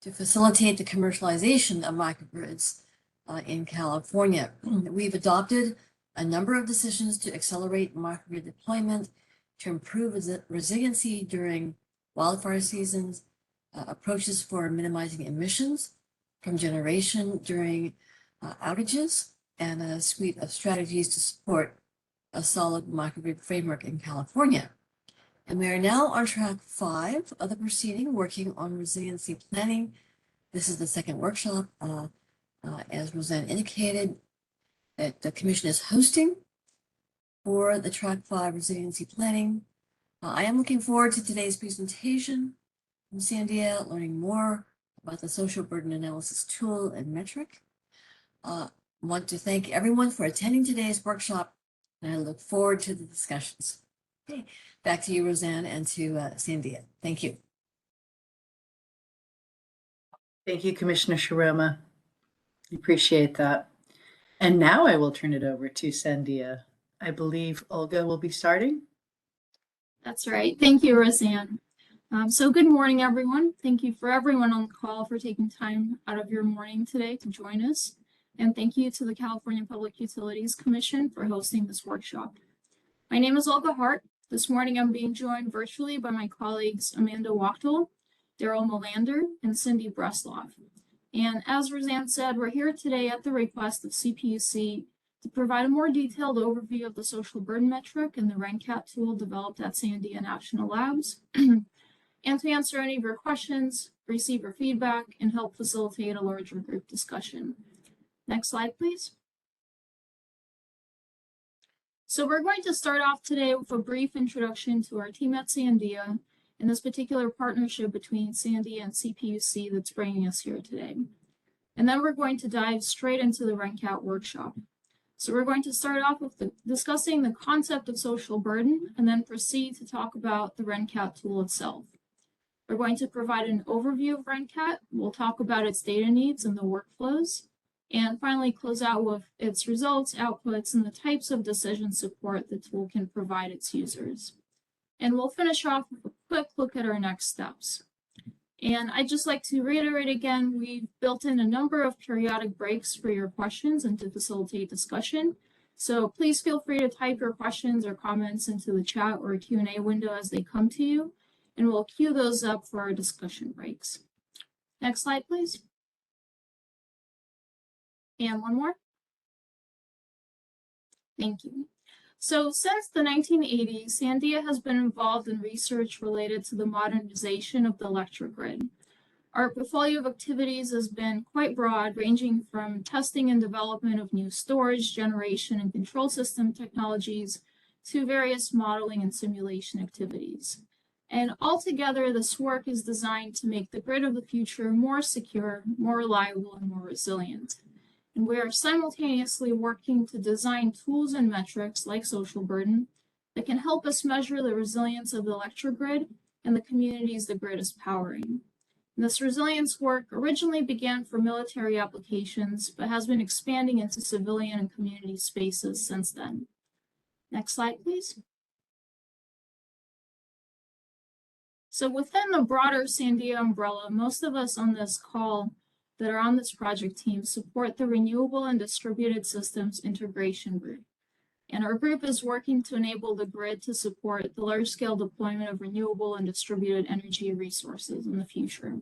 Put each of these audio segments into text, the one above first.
to facilitate the commercialization of microgrids in California. We've adopted a number of decisions to accelerate microgrid deployment, to improve resiliency during wildfire seasons, approaches for minimizing emissions from generation during outages, and a suite of strategies to support a solid microgrid framework in California. And we are now on track 5 of the proceeding, working on resiliency planning. This is the second workshop, as Roseanne indicated, that the Commission is hosting for the track 5 resiliency planning. I am looking forward to today's presentation from Sandia, learning more about the social burden analysis tool and metric. I want to thank everyone for attending today's workshop, and I look forward to the discussions. Okay, back to you, Roseanne, and to Sandia. Thank you. Thank you, Commissioner Shiroma. I appreciate that. And now I will turn it over to Sandia. I believe Olga will be starting. That's right. Thank you, Roseanne. So good morning, everyone. Thank you for everyone on the call for taking time out of your morning today to join us. And thank you to the California Public Utilities Commission for hosting this workshop. My name is Olga Hart. This morning I'm being joined virtually by my colleagues Amanda Wachtel, Daryl Molander, and Cindy Bresloff. And as Roseanne said, we're here today at the request of CPUC to provide a more detailed overview of the social burden metric and the ReNCAT tool developed at Sandia National Labs, and to answer any of your questions, receive your feedback, and help facilitate a larger group discussion. Next slide, please. So we're going to start off today with a brief introduction to our team at Sandia and this particular partnership between Sandia and CPUC that's bringing us here today. And then we're going to dive straight into the ReNCAT workshop. So we're going to start off with discussing the concept of social burden and then proceed to talk about the ReNCAT tool itself. We're going to provide an overview of ReNCAT. We'll talk about its data needs and the workflows, and finally close out with its results, outputs, and the types of decision support the tool can provide its users. And we'll finish off with a quick look at our next steps. And I'd just like to reiterate again, we've built in a number of periodic breaks for your questions and to facilitate discussion. So please feel free to type your questions or comments into the chat or Q&A window as they come to you, and we'll queue those up for our discussion breaks. Next slide, please. And one more. Thank you. So since the 1980s, Sandia has been involved in research related to the modernization of the electric grid. Our portfolio of activities has been quite broad, ranging from testing and development of new storage, generation, and control system technologies to various modeling and simulation activities. And altogether, this work is designed to make the grid of the future more secure, more reliable, and more resilient. And we are simultaneously working to design tools and metrics like social burden that can help us measure the resilience of the electric grid and the communities the grid is powering. And this resilience work originally began for military applications, but has been expanding into civilian and community spaces since then. Next slide, please. So within the broader Sandia umbrella, most of us on this call that are on this project team support the Renewable and Distributed Systems Integration Group. And our group is working to enable the grid to support the large-scale deployment of renewable and distributed energy resources in the future.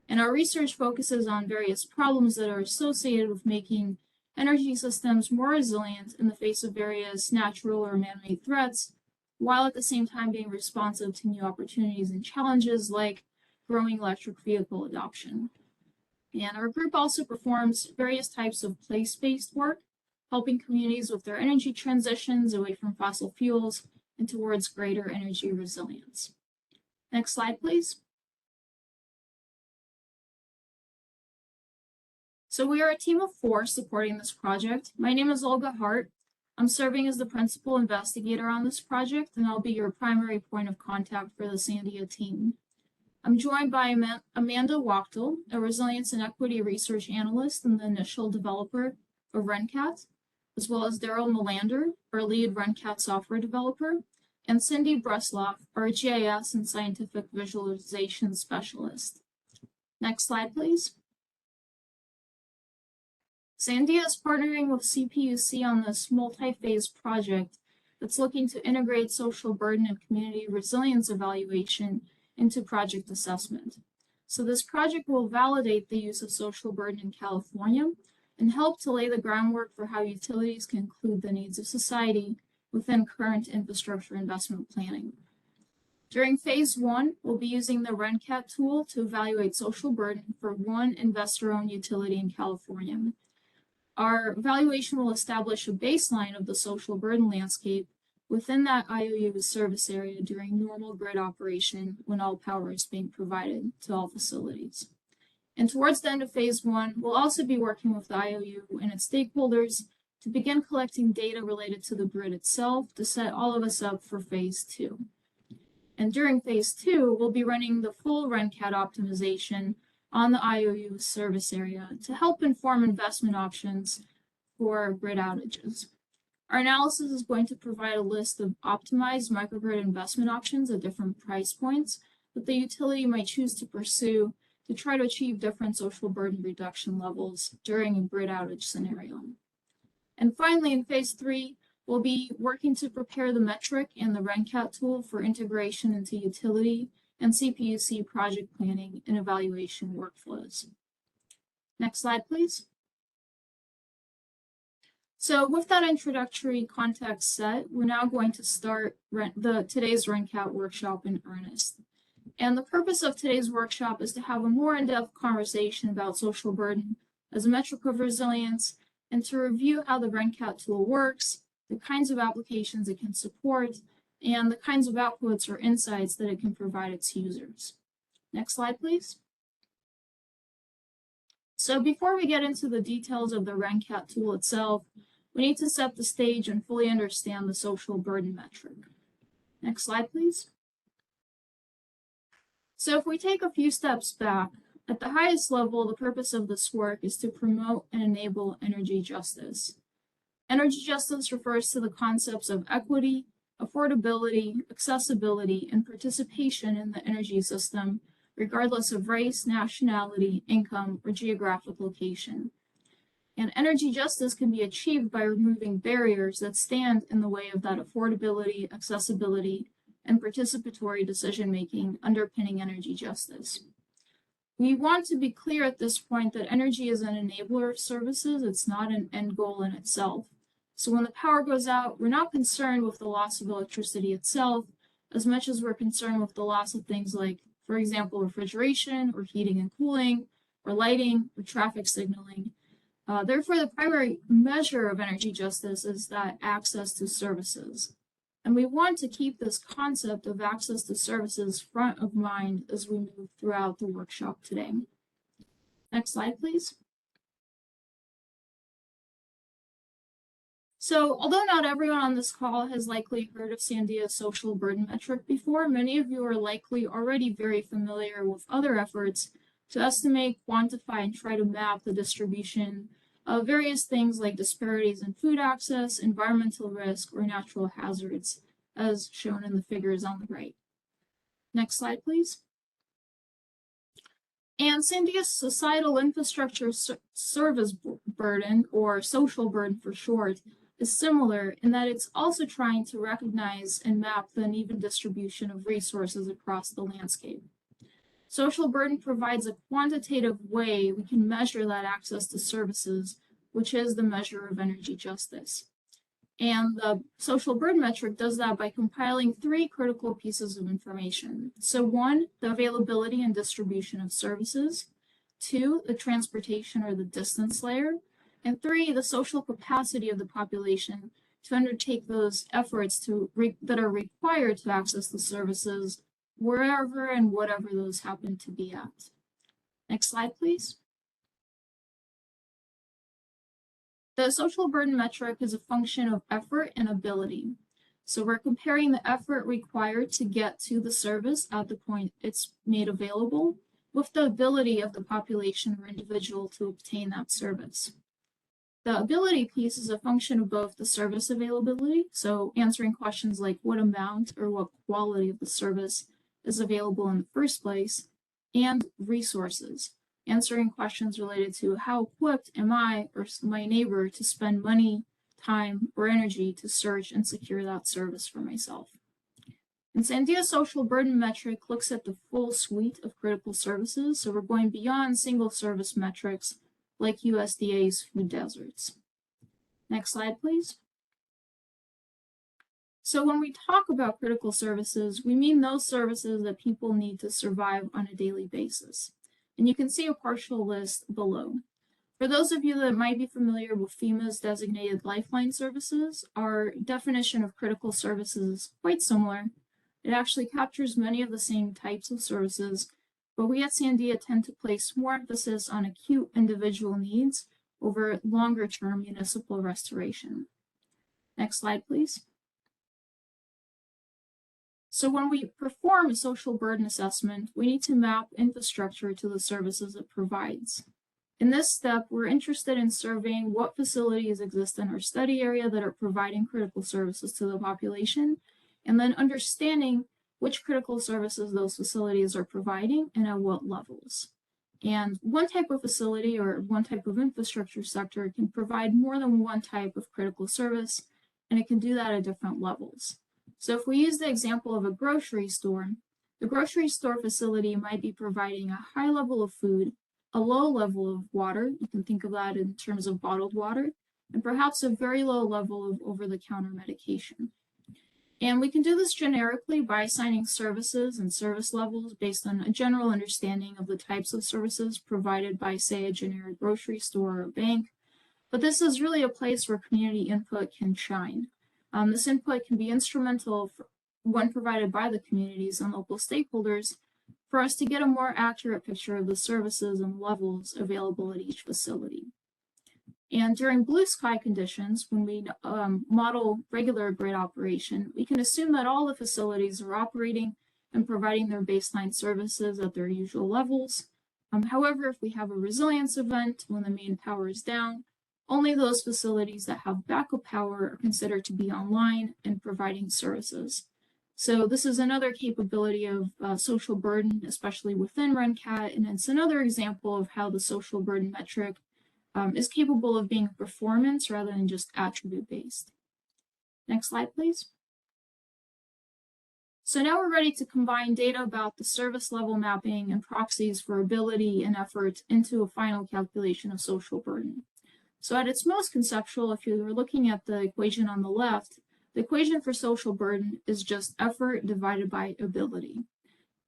And our research focuses on various problems that are associated with making energy systems more resilient in the face of various natural or man-made threats, while at the same time being responsive to new opportunities and challenges like growing electric vehicle adoption. And our group also performs various types of place-based work, helping communities with their energy transitions away from fossil fuels and towards greater energy resilience. Next slide, please. So we are a team of 4 supporting this project. My name is Olga Hart. I'm serving as the principal investigator on this project, and I'll be your primary point of contact for the Sandia team. I'm joined by Amanda Wachtel, a Resilience and Equity Research Analyst and the initial developer of ReNCAT, as well as Daryl Molander, our lead ReNCAT software developer, and Cindy Bresloff, our GIS and Scientific Visualization Specialist. Next slide, please. Sandia is partnering with CPUC on this multi-phase project that's looking to integrate social burden and community resilience evaluation into project assessment. So this project will validate the use of social burden in California and help to lay the groundwork for how utilities can include the needs of society within current infrastructure investment planning. During phase 1, we'll be using the ReNCAT tool to evaluate social burden for one investor-owned utility in California. Our evaluation will establish a baseline of the social burden landscape within that IOU service area during normal grid operation when all power is being provided to all facilities. And towards the end of phase 1, we'll also be working with the IOU and its stakeholders to begin collecting data related to the grid itself to set all of us up for phase 2. And during phase 2, we'll be running the full ReNCAT optimization on the IOU service area to help inform investment options for grid outages. Our analysis is going to provide a list of optimized microgrid investment options at different price points that the utility might choose to pursue to try to achieve different social burden reduction levels during a grid outage scenario. And finally, in phase 3, we'll be working to prepare the metric and the ReNCAT tool for integration into utility and CPUC project planning and evaluation workflows. Next slide, please. So with that introductory context set, we're now going to start today's ReNCAT workshop in earnest. And the purpose of today's workshop is to have a more in-depth conversation about social burden as a metric of resilience and to review how the ReNCAT tool works, the kinds of applications it can support, and the kinds of outputs or insights that it can provide its users. Next slide, please. So before we get into the details of the ReNCAT tool itself, we need to set the stage and fully understand the social burden metric. Next slide, please. So if we take a few steps back, at the highest level, the purpose of this work is to promote and enable energy justice. Energy justice refers to the concepts of equity, affordability, accessibility, and participation in the energy system, regardless of race, nationality, income, or geographic location. And energy justice can be achieved by removing barriers that stand in the way of that affordability, accessibility, and participatory decision-making underpinning energy justice. We want to be clear at this point that energy is an enabler of services. It's not an end goal in itself. So when the power goes out, we're not concerned with the loss of electricity itself as much as we're concerned with the loss of things like, for example, refrigeration or heating and cooling or lighting or traffic signaling. Therefore, the primary measure of energy justice is that access to services. And we want to keep this concept of access to services front of mind as we move throughout the workshop today. Next slide, please. So although not everyone on this call has likely heard of Sandia's social burden metric before, many of you are likely already very familiar with other efforts to estimate, quantify, and try to map the distribution of various things like disparities in food access, environmental risk, or natural hazards, as shown in the figures on the right. Next slide, please. And Sandia's societal infrastructure service burden, or social burden for short, is similar in that it's also trying to recognize and map the uneven distribution of resources across the landscape. Social burden provides a quantitative way we can measure that access to services, which is the measure of energy justice. And the social burden metric does that by compiling three critical pieces of information. So one, the availability and distribution of services. Two, the transportation or the distance layer. And three, the social capacity of the population to undertake those efforts that are required to access the services wherever and whatever those happen to be at. Next slide, please. The social burden metric is a function of effort and ability. So we're comparing the effort required to get to the service at the point it's made available with the ability of the population or individual to obtain that service. The ability piece is a function of both the service availability, so answering questions like what amount or what quality of the service is available in the first place, and resources, answering questions related to how equipped am I or my neighbor to spend money, time, or energy to search and secure that service for myself. And Sandia's social burden metric looks at the full suite of critical services, so we're going beyond single service metrics like USDA's food deserts. Next slide, please. So when we talk about critical services, we mean those services that people need to survive on a daily basis. And you can see a partial list below. For those of you that might be familiar with FEMA's designated lifeline services, our definition of critical services is quite similar. It actually captures many of the same types of services, but we at Sandia tend to place more emphasis on acute individual needs over longer-term municipal restoration. Next slide, please. So when we perform a social burden assessment, we need to map infrastructure to the services it provides. In this step, we're interested in surveying what facilities exist in our study area that are providing critical services to the population, and then understanding which critical services those facilities are providing and at what levels. And one type of facility or one type of infrastructure sector can provide more than one type of critical service, and it can do that at different levels. So if we use the example of a grocery store, the grocery store facility might be providing a high level of food, a low level of water, you can think of that in terms of bottled water, and perhaps a very low level of over-the-counter medication. And we can do this generically by assigning services and service levels based on a general understanding of the types of services provided by, say, a generic grocery store or a bank. But this is really a place where community input can shine. This input can be instrumental when provided by the communities and local stakeholders for us to get a more accurate picture of the services and levels available at each facility. And during blue sky conditions, when we model regular grid operation, we can assume that all the facilities are operating and providing their baseline services at their usual levels. However, if we have a resilience event when the main power is down, only those facilities that have backup power are considered to be online and providing services. So this is another capability of social burden, especially within ReNCAT, and it's another example of how the social burden metric is capable of being performance rather than just attribute-based. Next slide, please. So now we're ready to combine data about the service level mapping and proxies for ability and effort into a final calculation of social burden. So at its most conceptual, if you were looking at the equation on the left, the equation for social burden is just effort divided by ability.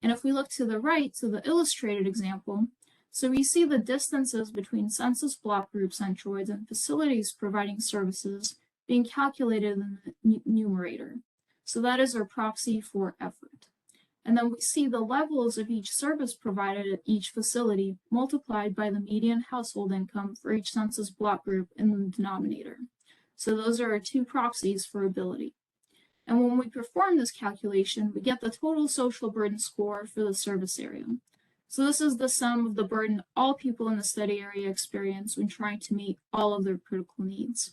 And if we look to the right, to the illustrated example, so we see the distances between census block group centroids and facilities providing services being calculated in the numerator. So that is our proxy for effort. And then we see the levels of each service provided at each facility multiplied by the median household income for each census block group in the denominator. So those are our two proxies for ability. And when we perform this calculation, we get the total social burden score for the service area. So this is the sum of the burden all people in the study area experience when trying to meet all of their critical needs.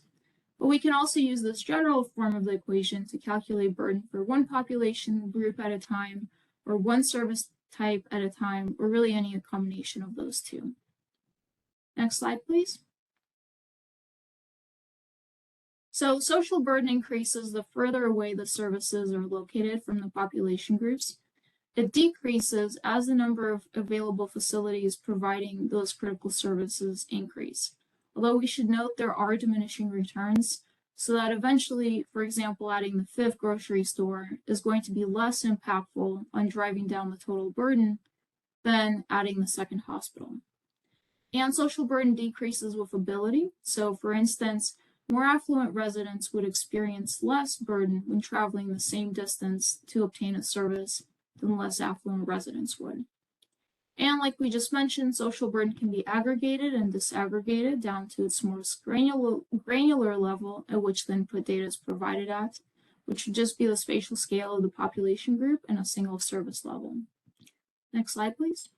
But we can also use this general form of the equation to calculate burden for one population group at a time, or one service type at a time, or really any combination of those two. Next slide, please. So social burden increases the further away the services are located from the population groups. It decreases as the number of available facilities providing those critical services increase. Although we should note there are diminishing returns, so that eventually, for example, adding the fifth grocery store is going to be less impactful on driving down the total burden than adding the second hospital. And social burden decreases with ability. So for instance, more affluent residents would experience less burden when traveling the same distance to obtain a service than less affluent residents would. And like we just mentioned, social burden can be aggregated and disaggregated down to its most granular level at which the input data is provided at, which would just be the spatial scale of the population group and a single service level. Next slide, please.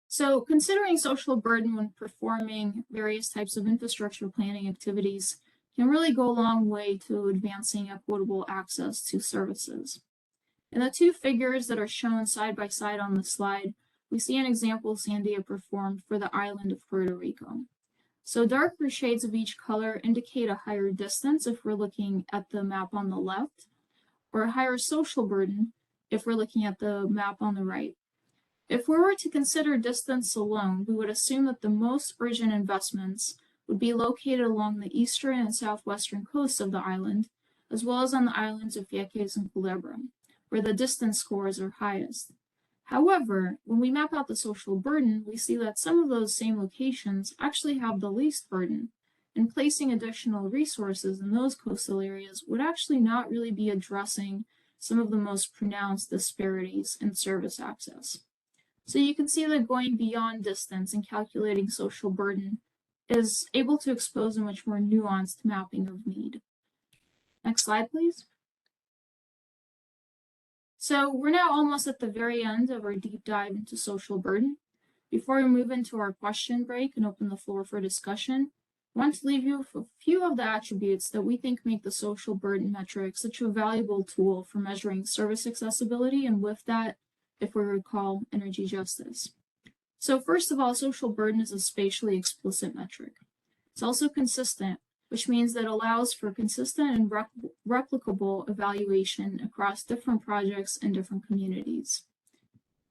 So considering social burden when performing various types of infrastructure planning activities can really go a long way to advancing equitable access to services. In the two figures that are shown side by side on the slide, we see an example Sandia performed for the island of Puerto Rico. So darker shades of each color indicate a higher distance if we're looking at the map on the left, or a higher social burden if we're looking at the map on the right. If we were to consider distance alone, we would assume that the most urgent investments would be located along the eastern and southwestern coasts of the island, as well as on the islands of Vieques and Culebra, where the distance scores are highest. However, when we map out the social burden, we see that some of those same locations actually have the least burden, and placing additional resources in those coastal areas would actually not really be addressing some of the most pronounced disparities in service access. So you can see that going beyond distance and calculating social burden is able to expose a much more nuanced mapping of need. Next slide, please. So we're now almost at the very end of our deep dive into social burden. Before we move into our question break and open the floor for discussion, I want to leave you with a few of the attributes that we think make the social burden metric such a valuable tool for measuring service accessibility, and with that, if we recall, energy justice. So first of all, social burden is a spatially explicit metric. It's also consistent, which means that it allows for consistent and replicable evaluation across different projects and different communities.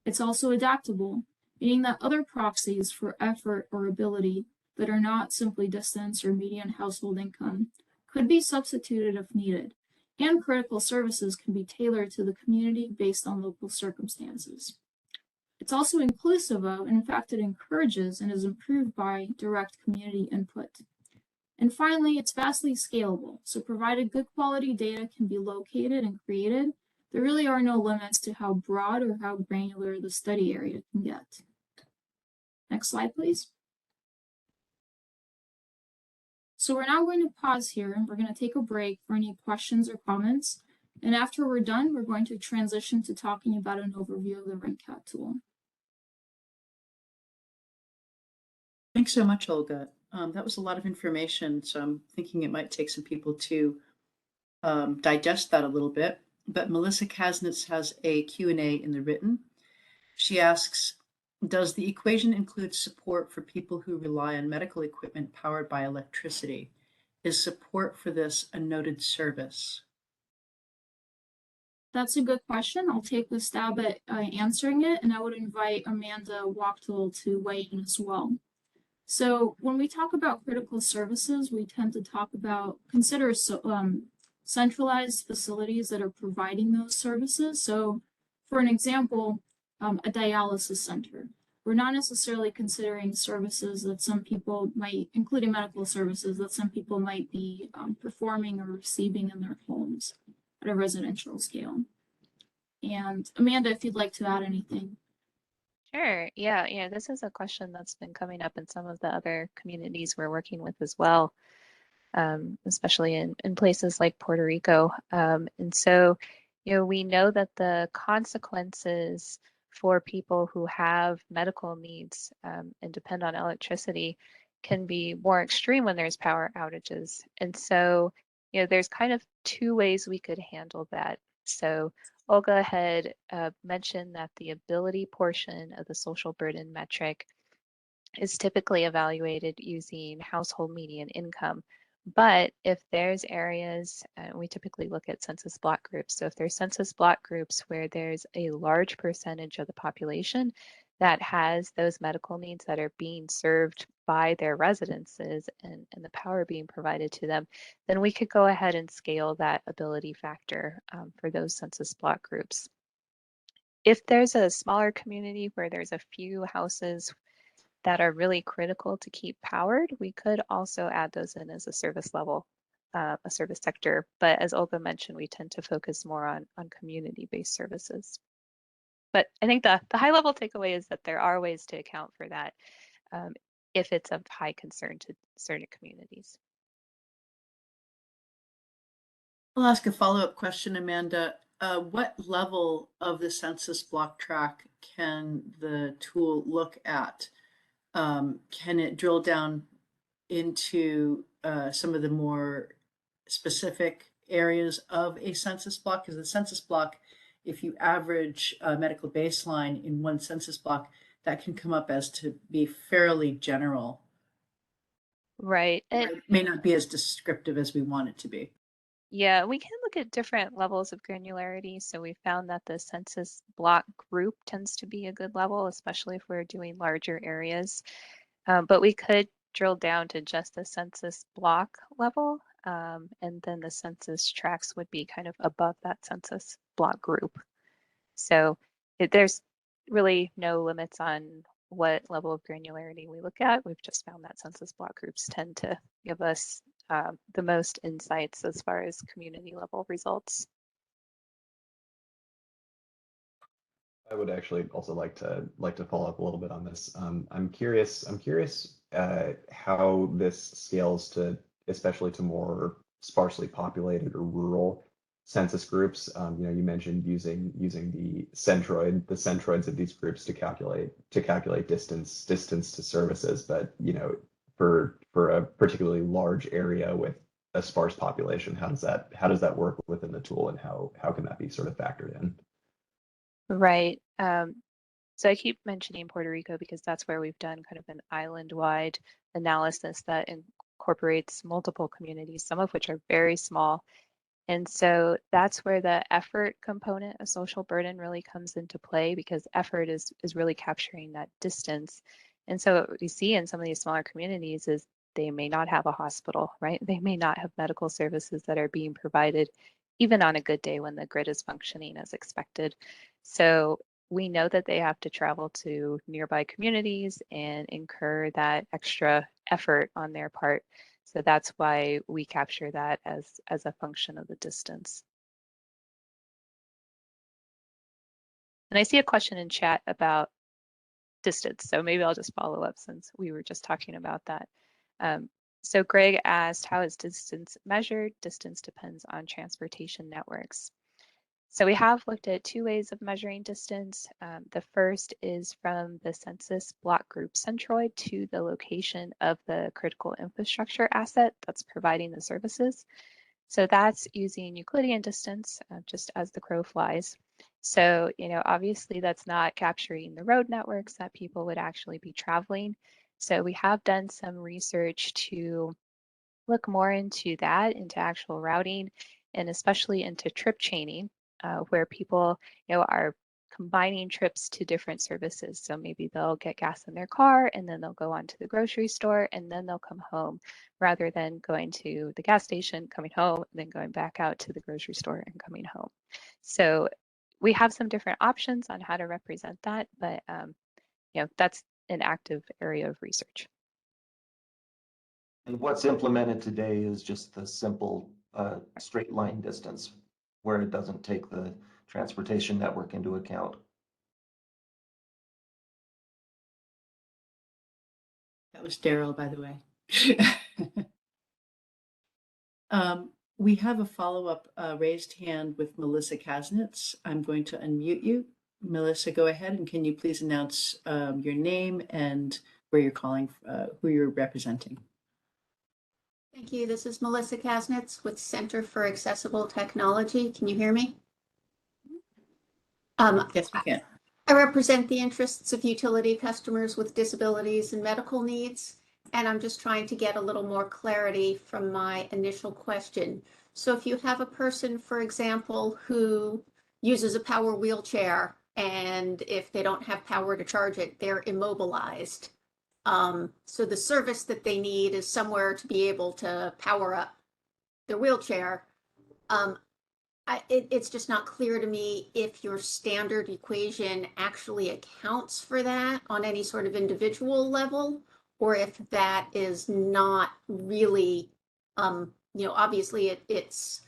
It's also adaptable, meaning that other proxies for effort or ability that are not simply distance or median household income could be substituted if needed, and critical services can be tailored to the community based on local circumstances. It's also inclusive of, and in fact it encourages and is improved by, direct community input. And finally, it's vastly scalable, so provided good quality data can be located and created, there really are no limits to how broad or how granular the study area can get. Next slide, please. So we're now going to pause here and we're going to take a break for any questions or comments. And after we're done, we're going to transition to talking about an overview of the ReNCAT tool. Thanks so much, Olga. That was a lot of information, so I'm thinking it might take some people to digest that a little bit. But Melissa Kasnitz has a Q&A in the written. She asks, does the equation include support for people who rely on medical equipment powered by electricity? Is support for this a noted service? That's a good question. I'll take a stab at answering it, and I would invite Amanda Wachtel to weigh in as well. So when we talk about critical services, we tend to consider centralized facilities that are providing those services. So for an example, a dialysis center. We're not necessarily considering services that some people might, including medical services, that some people might be performing or receiving in their homes at a residential scale. And Amanda, if you'd like to add anything. Sure. Yeah. This is a question that's been coming up in some of the other communities we're working with as well, especially in places like Puerto Rico. And so, we know that the consequences for people who have medical needs and depend on electricity can be more extreme when there's power outages. And so, there's kind of two ways we could handle that. So Olga had mentioned that the ability portion of the social burden metric is typically evaluated using household median income. But if there's areas, we typically look at census block groups. So if there's census block groups where there's a large percentage of the population that has those medical needs that are being served by their residences and the power being provided to them, then we could go ahead and scale that ability factor for those census block groups. If there's a smaller community where there's a few houses that are really critical to keep powered, we could also add those in as a service level, a service sector. But as Olga mentioned, we tend to focus more on community-based services. But I think the high level takeaway is that there are ways to account for that if it's of high concern to certain communities. I'll ask a follow-up question, Amanda. What level of the census block track can the tool look at? Can it drill down into some of the more specific areas of a census block? Because the census block if you average a medical baseline in one census block, that can come up as to be fairly general. Right. And It may not be as descriptive as we want it to be. yeah, we can look at different levels of granularity. So we found that the census block group tends to be a good level, especially if we're doing larger areas. But we could drill down to just the census block level, and then the census tracts would be kind of above that census block group. So there's really no limits on what level of granularity we look at. We've just found that census block groups tend to give us the most insights as far as community level results. I would actually also like to follow up a little bit on this. I'm curious how this scales to, especially to more sparsely populated or rural census groups. You know, you mentioned using the centroids of these groups to calculate distance to services, but you know, for a particularly large area with a sparse population, how does that work within the tool, and how can that be sort of factored in? Right. So I keep mentioning Puerto Rico because that's where we've done kind of an island-wide analysis that incorporates multiple communities, some of which are very small. And so that's where the effort component of social burden really comes into play, because effort is really capturing that distance. And so what we see in some of these smaller communities is they may not have a hospital, right? They may not have medical services that are being provided, even on a good day when the grid is functioning as expected. So we know that they have to travel to nearby communities and incur that extra effort on their part. So that's why we capture that as a function of the distance. And I see a question in chat about distance, so maybe I'll just follow up since we were just talking about that. So Greg asked, how is distance measured? Distance depends on transportation networks. So we have looked at two ways of measuring distance. The first is from the census block group centroid to the location of the critical infrastructure asset that's providing the services. So that's using Euclidean distance, just as the crow flies. So, you know, obviously that's not capturing the road networks that people would actually be traveling. So we have done some research to look more into that, into actual routing, and especially into trip chaining, where people, you know, are combining trips to different services. So maybe they'll get gas in their car and then they'll go on to the grocery store and then they'll come home, rather than going to the gas station, coming home, and then going back out to the grocery store and coming home. So we have some different options on how to represent that, but you know, that's an active area of research. And what's implemented today is just the simple straight line distance, where it doesn't take the transportation network into account. That was Daryl, by the way. We have a follow-up raised hand with Melissa Kasnitz. I'm going to unmute you. Melissa, go ahead, and can you please announce your name and where you're calling, who you're representing? Thank you. This is Melissa Kasnitz with Center for Accessible Technology. Can you hear me? Yes, we can. I represent the interests of utility customers with disabilities and medical needs, and I'm just trying to get a little more clarity from my initial question. So if you have a person, for example, who uses a power wheelchair, and if they don't have power to charge it, they're immobilized. So the service that they need is somewhere to be able to power up their wheelchair. It's just not clear to me if your standard equation actually accounts for that on any sort of individual level, or if that is not really, you know, obviously it's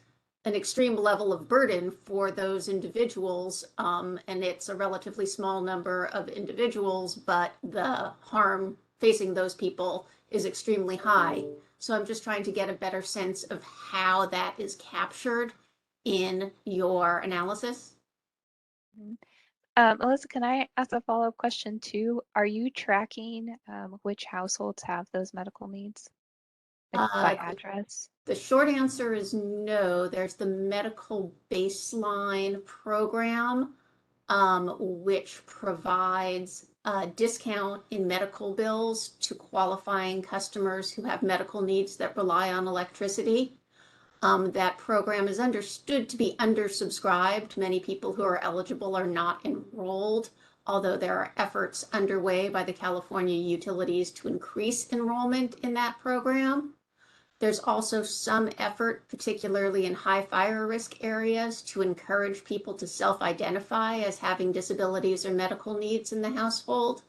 an extreme level of burden for those individuals, and it's a relatively small number of individuals, but the harm facing those people is extremely high. So I'm just trying to get a better sense of how that is captured in your analysis. Melissa, can I ask a follow-up question too? Are you tracking which households have those medical needs? Like by address? The short answer is no. There's the medical baseline program, which provides a discount in medical bills to qualifying customers who have medical needs that rely on electricity. That program is understood to be undersubscribed. Many people who are eligible are not enrolled, although there are efforts underway by the California utilities to increase enrollment in that program. There's also some effort, particularly in high fire risk areas, to encourage people to self-identify as having disabilities or medical needs in the household.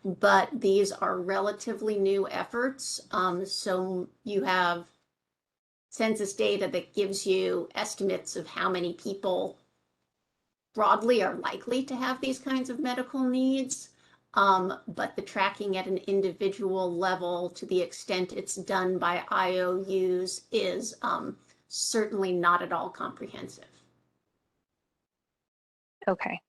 But these are relatively new efforts. So you have census data that gives you estimates of how many people broadly are likely to have these kinds of medical needs. But the tracking at an individual level, to the extent it's done by IOUs, is certainly not at all comprehensive. Okay.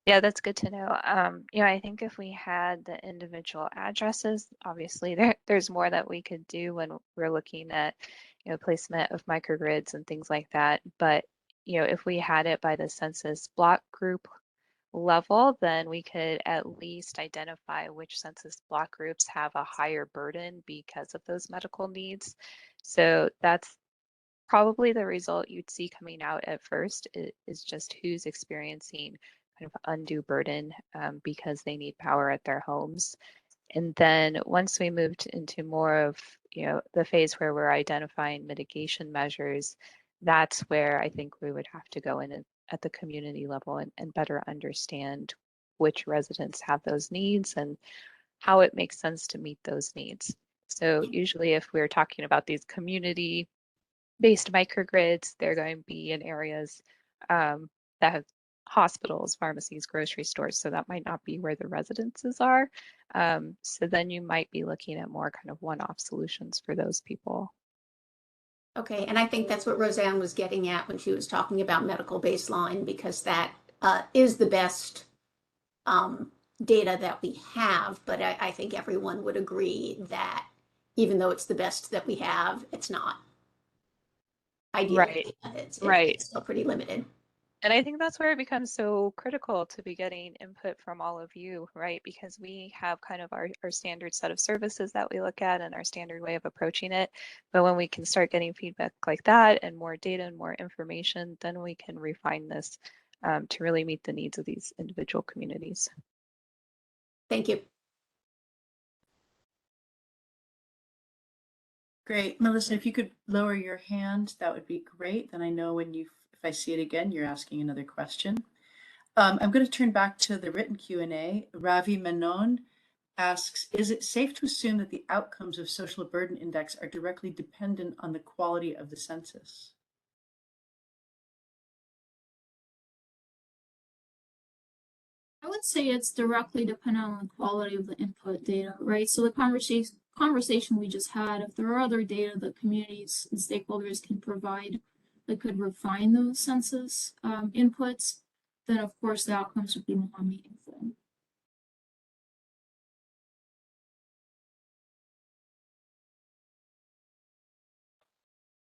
Yeah, that's good to know. I think if we had the individual addresses, obviously there's more that we could do when we're looking at, placement of microgrids and things like that. But, if we had it by the census block group level, then we could at least identify which census block groups have a higher burden because of those medical needs. So that's probably the result you'd see coming out at first is just who's experiencing kind of undue burden because they need power at their homes. And then once we moved into more of, the phase where we're identifying mitigation measures, that's where I think we would have to go in at the community level and better understand which residents have those needs and how it makes sense to meet those needs. So usually if we're talking about these community-based microgrids, they're going to be in areas that have hospitals, pharmacies, grocery stores. So that might not be where the residences are. So then you might be looking at more kind of one-off solutions for those people. Okay, and I think that's what Roseanne was getting at when she was talking about medical baseline, because that is the best data that we have. But I think everyone would agree that even though it's the best that we have, it's not ideal. Right. It's still pretty limited. And I think that's where it becomes so critical to be getting input from all of you, right? Because we have kind of our standard set of services that we look at and our standard way of approaching it. But when we can start getting feedback like that and more data and more information, then we can refine this to really meet the needs of these individual communities. Thank you. Great. Melissa, if you could lower your hand, that would be great. Then I know if I see it again, you're asking another question. I'm going to turn back to the written Q&A. Ravi Menon asks, is it safe to assume that the outcomes of social burden index are directly dependent on the quality of the census? I would say it's directly dependent on the quality of the input data, right? So the conversation we just had, if there are other data that communities and stakeholders can provide that could refine those census inputs, then of course the outcomes would be more meaningful.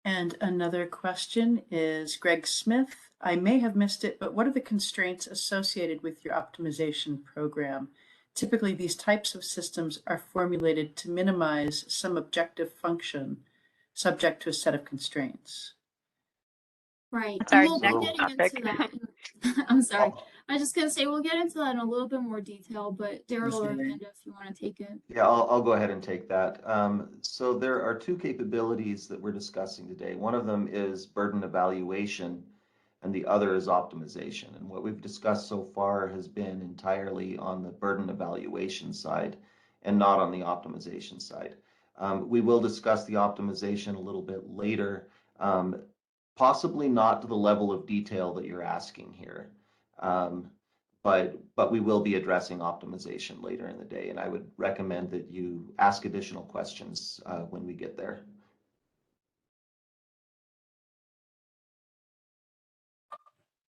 And another question is Greg Smith. I may have missed it, but what are the constraints associated with your optimization program? Typically, these types of systems are formulated to minimize some objective function subject to a set of constraints. Right. That's And our we'll be next getting topic. into that. I'm sorry. I was just going to say we'll get into that in a little bit more detail, but Daryl or Amanda, if you want to take it. Yeah, I'll go ahead and take that. So there are two capabilities that we're discussing today. One of them is burden evaluation, and the other is optimization. And what we've discussed so far has been entirely on the burden evaluation side and not on the optimization side. We will discuss the optimization a little bit later, possibly not to the level of detail that you're asking here. But we will be addressing optimization later in the day, and I would recommend that you ask additional questions when we get there.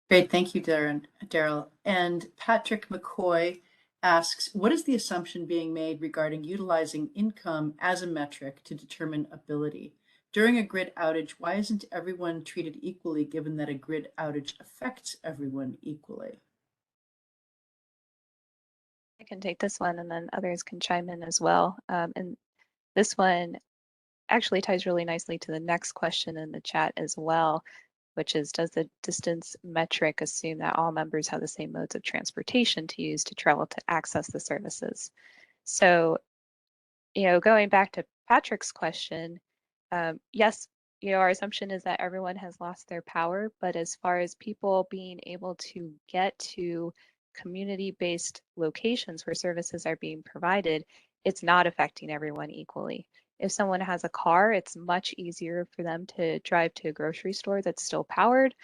Great, thank you, Daryl. And Patrick McCoy asks, what is the assumption being made regarding utilizing income as a metric to determine ability? During a grid outage, why isn't everyone treated equally given that a grid outage affects everyone equally? I can take this one and then others can chime in as well. And this one actually ties really nicely to the next question in the chat as well, which is, does the distance metric assume that all members have the same modes of transportation to use to travel to access the services? So, going back to Patrick's question, yes, our assumption is that everyone has lost their power, but as far as people being able to get to community-based locations where services are being provided, it's not affecting everyone equally. If someone has a car, it's much easier for them to drive to a grocery store that's still powered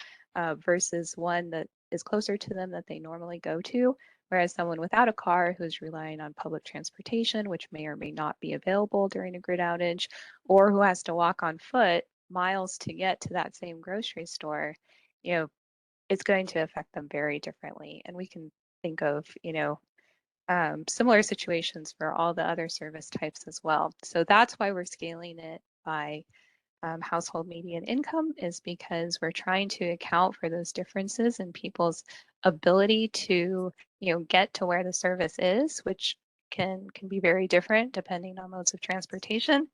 versus one that is closer to them that they normally go to. Whereas someone without a car who's relying on public transportation, which may or may not be available during a grid outage, or who has to walk on foot miles to get to that same grocery store, it's going to affect them very differently. And we can think of, similar situations for all the other service types as well. So that's why we're scaling it by household median income, is because we're trying to account for those differences in people's ability to, get to where the service is, which can be very different depending on modes of transportation,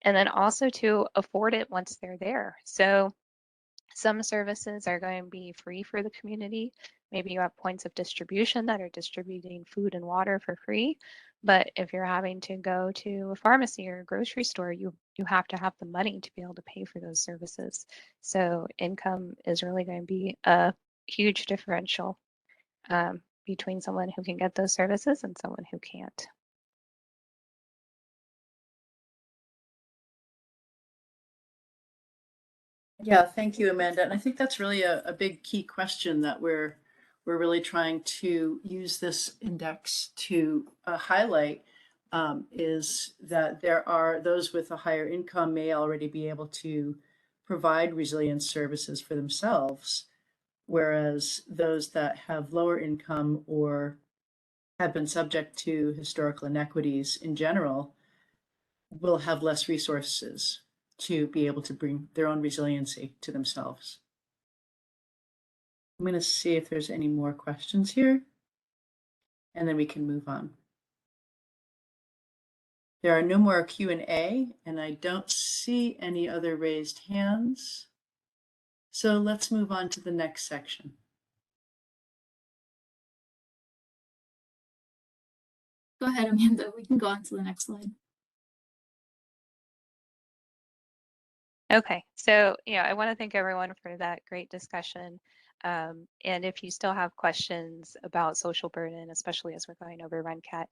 and then also to afford it once they're there. So some services are going to be free for the community. Maybe you have points of distribution that are distributing food and water for free. But if you're having to go to a pharmacy or a grocery store, you have to have the money to be able to pay for those services. So income is really going to be a huge differential between someone who can get those services and someone who can't. Yeah, thank you, Amanda. And I think that's really a big key question that we're really trying to use this index to highlight, is that there are those with a higher income may already be able to provide resilience services for themselves, whereas those that have lower income or have been subject to historical inequities in general will have less resources to be able to bring their own resiliency to themselves. I'm going to see if there's any more questions here, and then we can move on. There are no more Q&A, and I don't see any other raised hands. So let's move on to the next section. Go ahead, Amanda. We can go on to the next slide. Okay, so I want to thank everyone for that great discussion. And if you still have questions about social burden, especially as we're going over ReNCAT,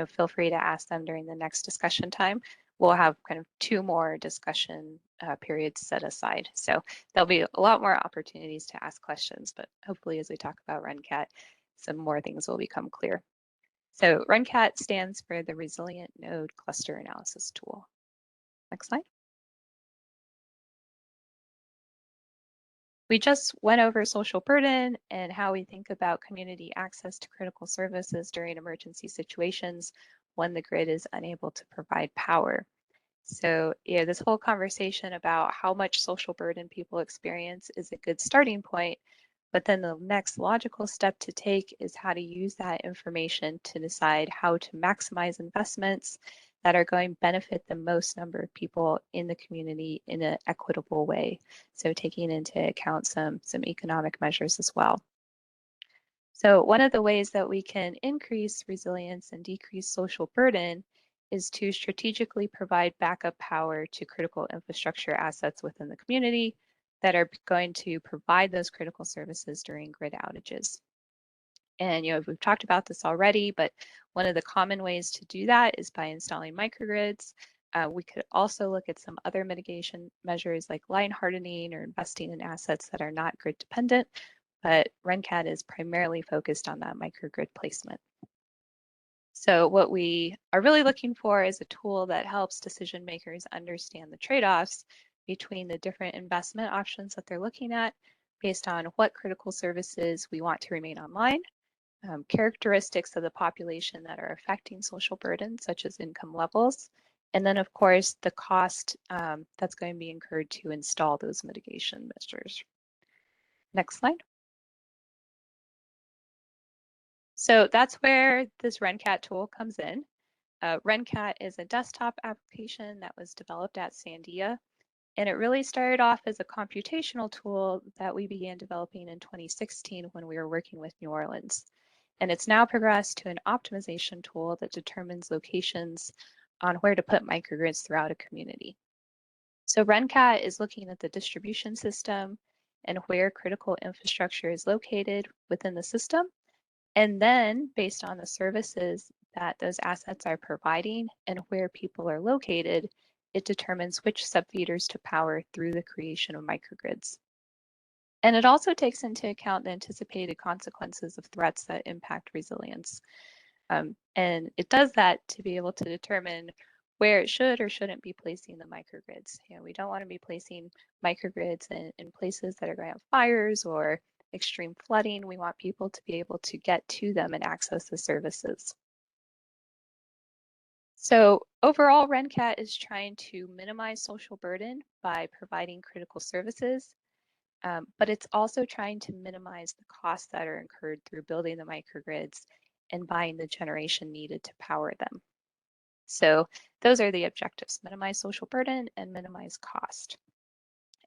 feel free to ask them during the next discussion time. We'll have kind of 2 more discussion periods set aside. So there'll be a lot more opportunities to ask questions, but hopefully as we talk about ReNCAT, some more things will become clear. So ReNCAT stands for the Resilient Node Cluster Analysis Tool. Next slide. We just went over social burden and how we think about community access to critical services during emergency situations when the grid is unable to provide power. So, this whole conversation about how much social burden people experience is a good starting point, but then the next logical step to take is how to use that information to decide how to maximize investments that are going to benefit the most number of people in the community in an equitable way. So taking into account some economic measures as well. So one of the ways that we can increase resilience and decrease social burden is to strategically provide backup power to critical infrastructure assets within the community that are going to provide those critical services during grid outages. And we've talked about this already, but one of the common ways to do that is by installing microgrids. We could also look at some other mitigation measures like line hardening or investing in assets that are not grid dependent, but ReNCAT is primarily focused on that microgrid placement. So what we are really looking for is a tool that helps decision makers understand the trade-offs between the different investment options that they're looking at based on what critical services we want to remain online, characteristics of the population that are affecting social burden, such as income levels, and then of course the cost that's going to be incurred to install those mitigation measures. Next slide. So that's where this ReNCAT tool comes in. ReNCAT is a desktop application that was developed at Sandia, and it really started off as a computational tool that we began developing in 2016 when we were working with New Orleans. And it's now progressed to an optimization tool that determines locations on where to put microgrids throughout a community. So ReNCAT is looking at the distribution system and where critical infrastructure is located within the system. And then based on the services that those assets are providing and where people are located, it determines which subfeeders to power through the creation of microgrids. And it also takes into account the anticipated consequences of threats that impact resilience. And it does that to be able to determine where it should or shouldn't be placing the microgrids. You know, we don't want to be placing microgrids in places that are going to have fires or extreme flooding. We want people to be able to get to them and access the services. So overall, ReNCAT is trying to minimize social burden by providing critical services, but it's also trying to minimize the costs that are incurred through building the microgrids and buying the generation needed to power them. So those are the objectives: minimize social burden and minimize cost.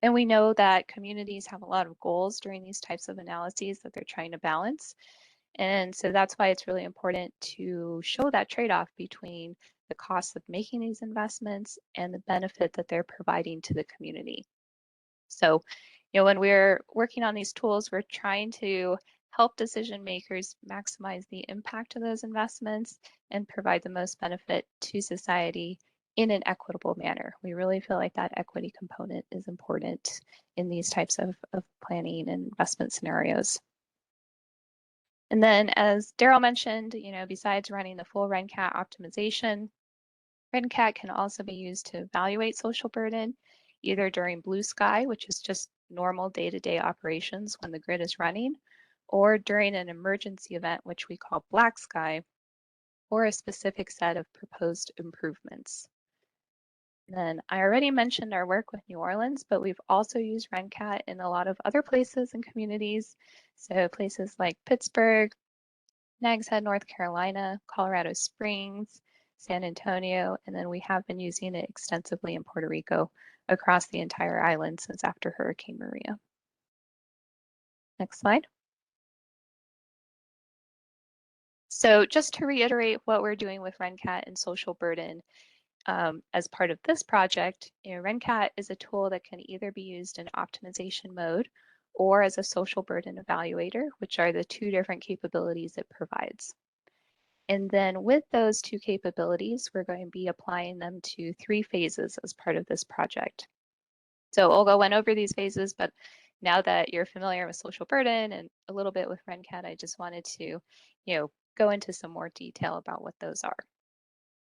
And we know that communities have a lot of goals during these types of analyses that they're trying to balance. And so that's why it's really important to show that trade-off between the cost of making these investments and the benefit that they're providing to the community. So, you know, when we're working on these tools, we're trying to help decision makers maximize the impact of those investments and provide the most benefit to society in an equitable manner. We really feel like that equity component is important in these types of planning and investment scenarios. And then, as Daryl mentioned, you know, besides running the full ReNCAT optimization, ReNCAT can also be used to evaluate social burden, either during blue sky, which is just normal day-to-day operations when the grid is running, or during an emergency event, which we call black sky, or a specific set of proposed improvements. And then I already mentioned our work with New Orleans, but we've also used ReNCAT in a lot of other places and communities. So places like Pittsburgh, Nags Head, North Carolina, Colorado Springs, San Antonio, and then we have been using it extensively in Puerto Rico across the entire island since after Hurricane Maria. Next slide. So just to reiterate what we're doing with ReNCAT and social burden, as part of this project, you know, ReNCAT is a tool that can either be used in optimization mode or as a social burden evaluator, which are the two different capabilities it provides. And then with those two capabilities, we're going to be applying them to 3 phases as part of this project. So Olga went over these phases, but now that you're familiar with social burden and a little bit with ReNCAT, I just wanted to, go into some more detail about what those are.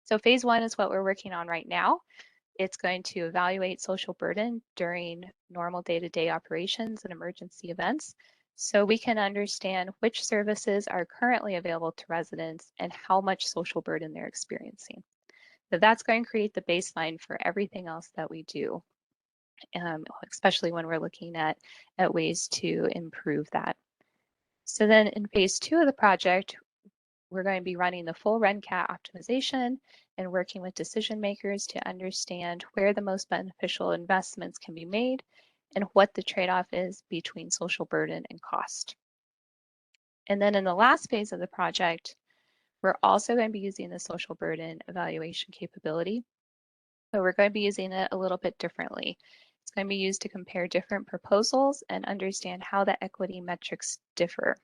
So phase 1 is what we're working on right now. It's going to evaluate social burden during normal day-to-day operations and emergency events, so we can understand which services are currently available to residents and how much social burden they're experiencing. So that's going to create the baseline for everything else that we do, especially when we're looking at ways to improve that. So then in phase 2 of the project, we're going to be running the full ReNCAT optimization and working with decision makers to understand where the most beneficial investments can be made and what the trade-off is between social burden and cost. And then in the last phase of the project, we're also going to be using the social burden evaluation capability, but we're going to be using it a little bit differently. It's going to be used to compare different proposals and understand how the equity metrics differ.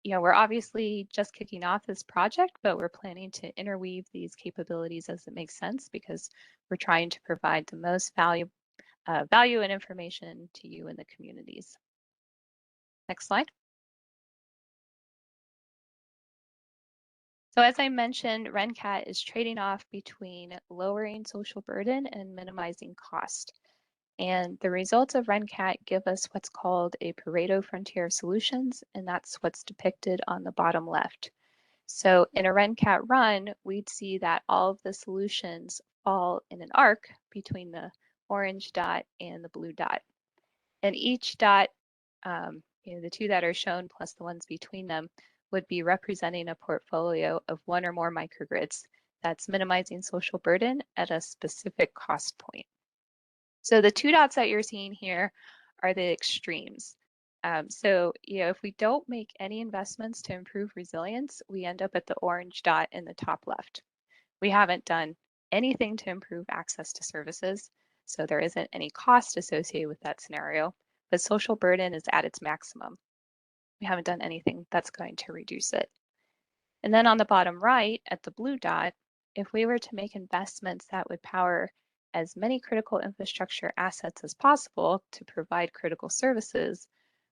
We're obviously just kicking off this project, but we're planning to interweave these capabilities as it makes sense because we're trying to provide the most value and information to you and the communities. Next slide. So as I mentioned, ReNCAT is trading off between lowering social burden and minimizing cost. And the results of ReNCAT give us what's called a Pareto frontier of solutions, and that's what's depicted on the bottom left. So in a ReNCAT run, we'd see that all of the solutions fall in an arc between the orange dot and the blue dot. And each dot, the two that are shown plus the ones between them, would be representing a portfolio of one or more microgrids that's minimizing social burden at a specific cost point. So the two dots that you're seeing here are the extremes. If we don't make any investments to improve resilience, we end up at the orange dot in the top left. We haven't done anything to improve access to services, so there isn't any cost associated with that scenario, but social burden is at its maximum. We haven't done anything that's going to reduce it. And then on the bottom right, at the blue dot, if we were to make investments that would power as many critical infrastructure assets as possible to provide critical services,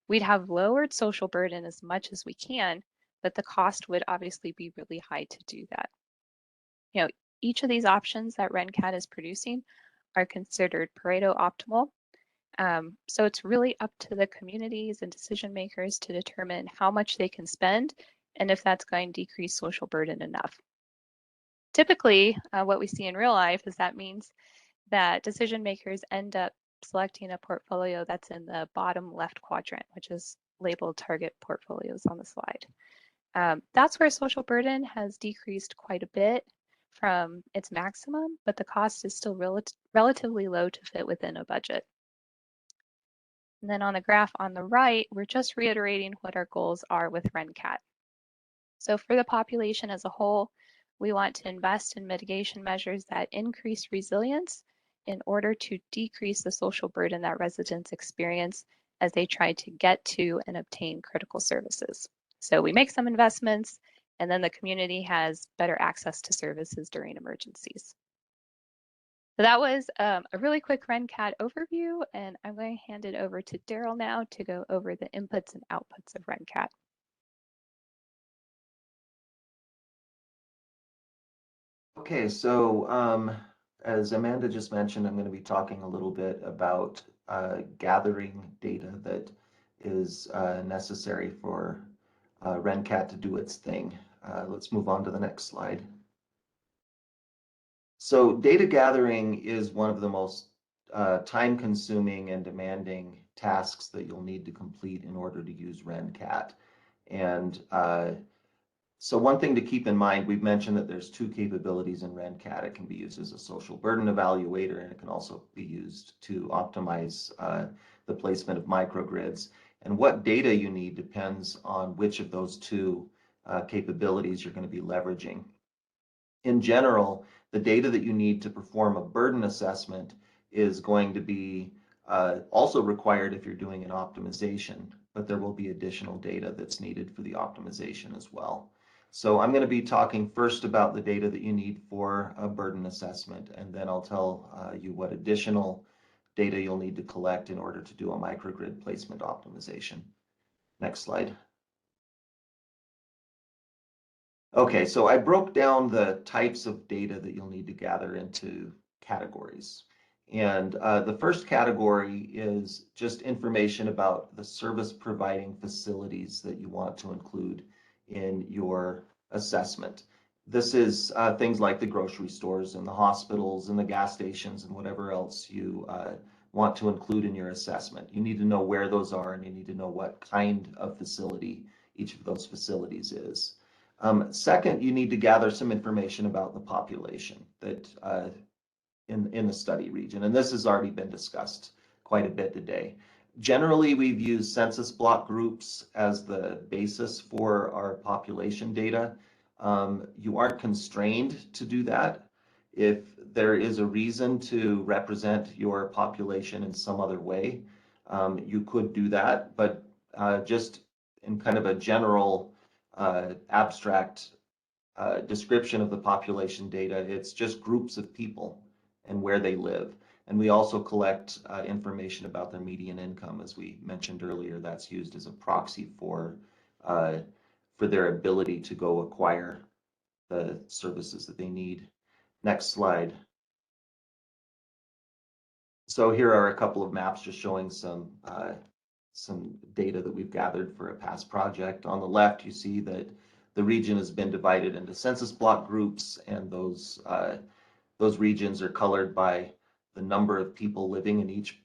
we'd have lowered social burden as much as we can, but the cost would obviously be really high to do that. Each of these options that ReNCAT is producing are considered Pareto optimal. So it's really up to the communities and decision makers to determine how much they can spend and if that's going to decrease social burden enough. Typically, what we see in real life is that means that decision makers end up selecting a portfolio that's in the bottom left quadrant, which is labeled target portfolios on the slide. That's where social burden has decreased quite a bit from its maximum, but the cost is still relatively low to fit within a budget. And then on the graph on the right, we're just reiterating what our goals are with ReNCAT. So for the population as a whole, we want to invest in mitigation measures that increase resilience in order to decrease the social burden that residents experience as they try to get to and obtain critical services. So we make some investments, and then the community has better access to services during emergencies. So that was a really quick ReNCAT overview, and I'm going to hand it over to Daryl now to go over the inputs and outputs of ReNCAT. Okay, so as Amanda just mentioned, I'm going to be talking a little bit about gathering data that is necessary for ReNCAT to do its thing. Let's move on to the next slide. So data gathering is one of the most time-consuming and demanding tasks that you'll need to complete in order to use ReNCAT. And so one thing to keep in mind, we've mentioned that there's two capabilities in ReNCAT. It can be used as a social burden evaluator, and it can also be used to optimize the placement of microgrids. And what data you need depends on which of those two capabilities you're going to be leveraging. In general, the data that you need to perform a burden assessment is going to be also required if you're doing an optimization, but there will be additional data that's needed for the optimization as well. So I'm going to be talking first about the data that you need for a burden assessment, and then I'll tell you what additional data you'll need to collect in order to do a microgrid placement optimization. Next slide. Okay, so I broke down the types of data that you'll need to gather into categories. And the first category is just information about the service providing facilities that you want to include in your assessment. This is things like the grocery stores and the hospitals and the gas stations and whatever else you want to include in your assessment. You need to know where those are, and you need to know what kind of facility each of those facilities is. Second, you need to gather some information about the population that in the study region, and this has already been discussed quite a bit today. Generally, we've used census block groups as the basis for our population data. You aren't constrained to do that. If there is a reason to represent your population in some other way, you could do that, but just in kind of a general abstract description of the population data, it's just groups of people and where they live. And we also collect information about their median income, as we mentioned earlier. That's used as a proxy for their ability to go acquire the services that they need. Next slide. So here are a couple of maps just showing some data that we've gathered for a past project. On the left, you see that the region has been divided into census block groups, and those regions are colored by the number of people living in each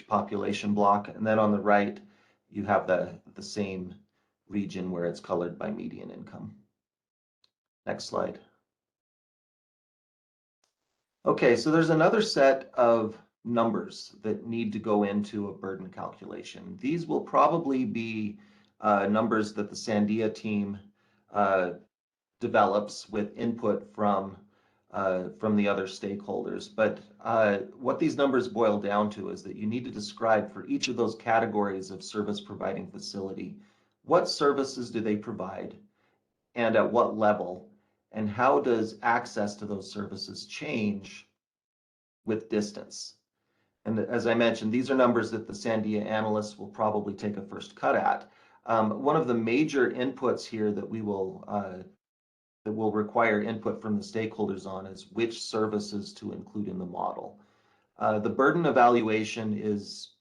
population block. And then on the right, you have the same region where it's colored by median income. Next slide. Okay, so there's another set of numbers that need to go into a burden calculation. These will probably be numbers that the Sandia team develops with input from the other stakeholders. But what these numbers boil down to is that you need to describe for each of those categories of service providing facility, what services do they provide and at what level, and how does access to those services change with distance. And as I mentioned, these are numbers that the Sandia analysts will probably take a first cut at. One of the major inputs here that will require input from the stakeholders on is which services to include in the model. The burden evaluation is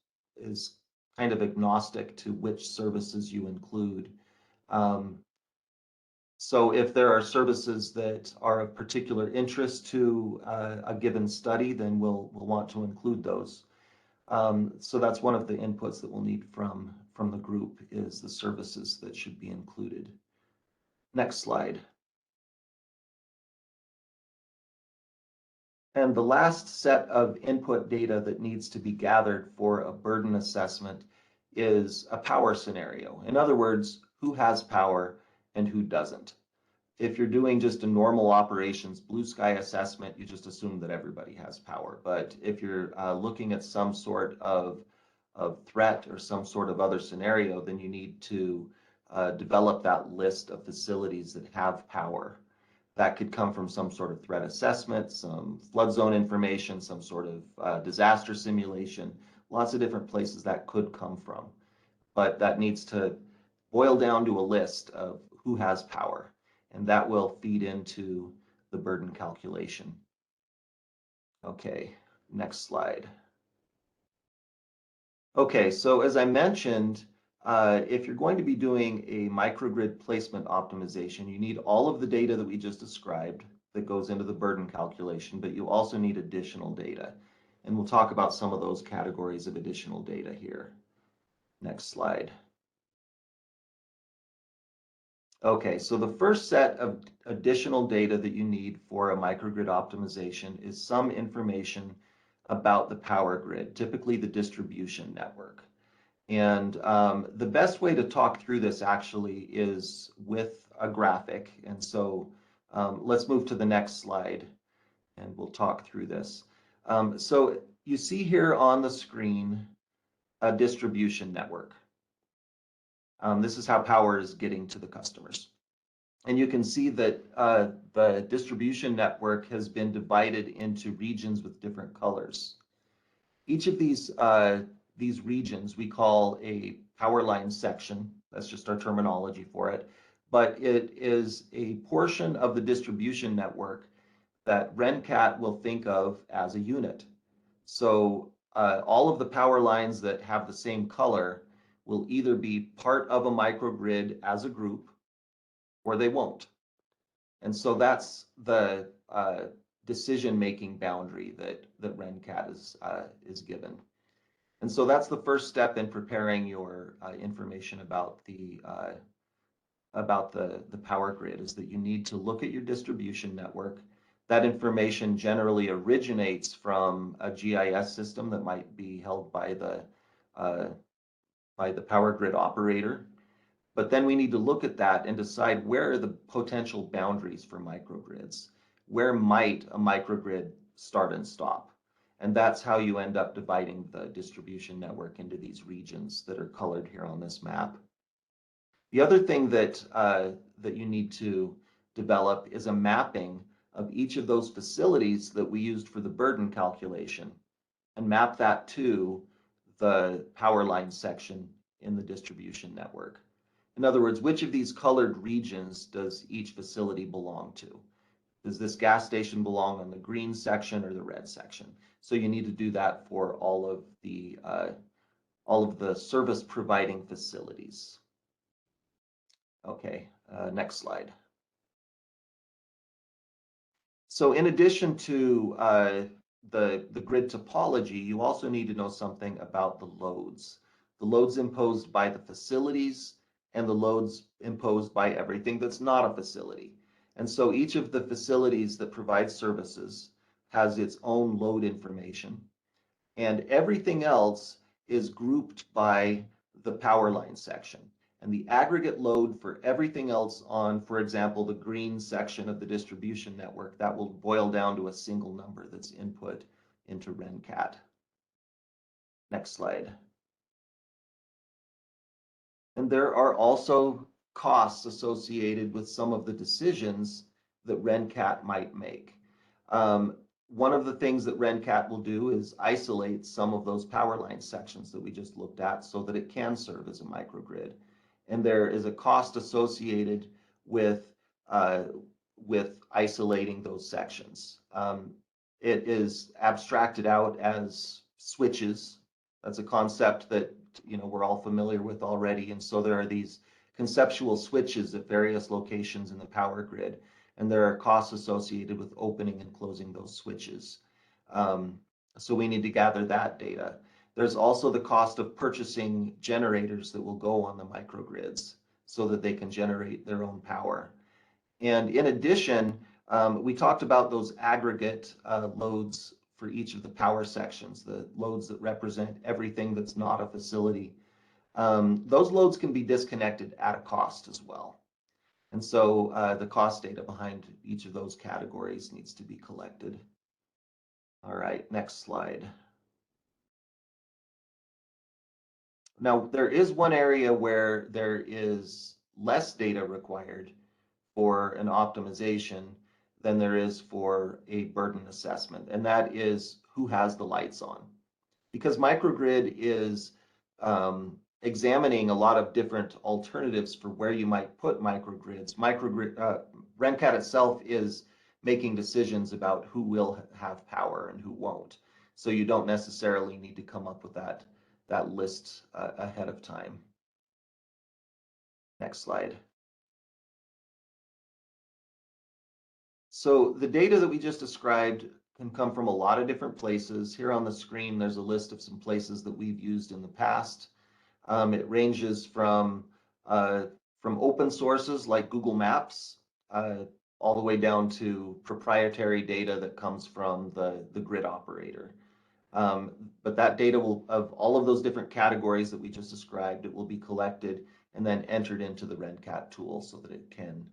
kind of agnostic to which services you include. So if there are services that are of particular interest to a given study, then we'll want to include those. So that's one of the inputs that we'll need from the group is the services that should be included. Next slide. And the last set of input data that needs to be gathered for a burden assessment is a power scenario. In other words, who has power and who doesn't. If you're doing just a normal operations blue sky assessment, you just assume that everybody has power. But if you're looking at some sort of threat or some sort of other scenario, then you need to develop that list of facilities that have power. That could come from some sort of threat assessment, some flood zone information, some sort of disaster simulation, lots of different places that could come from. But that needs to boil down to a list of who has power, and that will feed into the burden calculation. Okay, next slide. Okay, so as I mentioned, if you're going to be doing a microgrid placement optimization, you need all of the data that we just described that goes into the burden calculation, but you also need additional data. And we'll talk about some of those categories of additional data here. Next slide. Okay, so the first set of additional data that you need for a microgrid optimization is some information about the power grid, typically the distribution network. And the best way to talk through this actually is with a graphic. And so let's move to the next slide and we'll talk through this. So you see here on the screen a distribution network. This is how power is getting to the customers. And you can see that the distribution network has been divided into regions with different colors. Each of these regions we call a power line section. That's just our terminology for it. But it is a portion of the distribution network that ReNCAT will think of as a unit. So all of the power lines that have the same color will either be part of a microgrid as a group or they won't. And so that's the decision-making boundary that ReNCAT is given. And so that's the first step in preparing your information about the power grid, is that you need to look at your distribution network. That information generally originates from a GIS system that might be held by the power grid operator. But then we need to look at that and decide where are the potential boundaries for microgrids. Where might a microgrid start and stop? And that's how you end up dividing the distribution network into these regions that are colored here on this map. The other thing that you need to develop is a mapping of each of those facilities that we used for the burden calculation and map that to the power line section in the distribution network. In other words, which of these colored regions does each facility belong to? Does this gas station belong on the green section or the red section? So you need to do that for all of the service providing facilities. Okay, next slide. So in addition to the grid topology, you also need to know something about the loads. The loads imposed by the facilities and the loads imposed by everything that's not a facility. And so each of the facilities that provide services has its own load information, and everything else is grouped by the power line section. And the aggregate load for everything else on, for example, the green section of the distribution network, that will boil down to a single number that's input into ReNCAT. Next slide. And there are also costs associated with some of the decisions that ReNCAT might make. One of the things that ReNCAT will do is isolate some of those power line sections that we just looked at so that it can serve as a microgrid. And there is a cost associated with isolating those sections. It is abstracted out as switches. That's a concept that we're all familiar with already. And so there are these conceptual switches at various locations in the power grid, and there are costs associated with opening and closing those switches. So we need to gather that data. There's also the cost of purchasing generators that will go on the microgrids so that they can generate their own power. And in addition, we talked about those aggregate loads for each of the power sections, the loads that represent everything that's not a facility. Those loads can be disconnected at a cost as well. And so the cost data behind each of those categories needs to be collected. All right, next slide. Now, there is one area where there is less data required for an optimization than there is for a burden assessment, and that is who has the lights on. Because microgrid is examining a lot of different alternatives for where you might put microgrids. ReNCAT itself is making decisions about who will have power and who won't. So you don't necessarily need to come up with that list ahead of time. Next slide. So the data that we just described can come from a lot of different places. Here on the screen, there's a list of some places that we've used in the past. It ranges from open sources like Google Maps, all the way down to proprietary data that comes from the grid operator. But that data will, of all of those different categories that we just described, it will be collected and then entered into the ReNCAT tool so that it can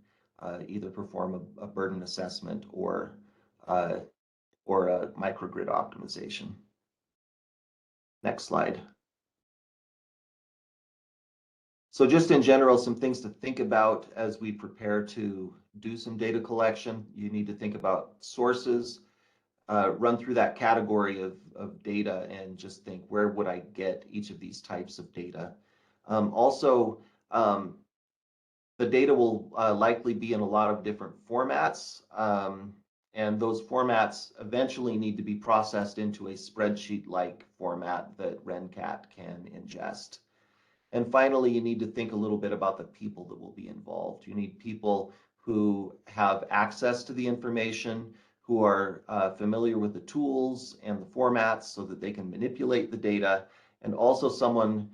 either perform a burden assessment or a microgrid optimization. Next slide. So just in general, some things to think about as we prepare to do some data collection. You need to think about sources, run through that category of data and just think, where would I get each of these types of data? Also, the data will likely be in a lot of different formats, and those formats eventually need to be processed into a spreadsheet-like format that ReNCAT can ingest. And finally, you need to think a little bit about the people that will be involved. You need people who have access to the information, who are familiar with the tools and the formats so that they can manipulate the data, and also someone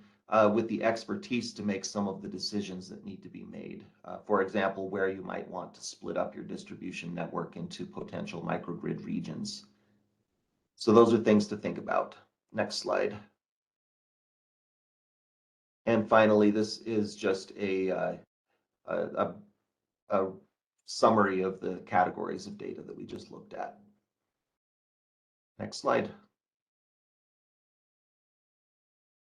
with the expertise to make some of the decisions that need to be made. For example, where you might want to split up your distribution network into potential microgrid regions. So those are things to think about. Next slide. And finally, this is just a summary of the categories of data that we just looked at. Next slide.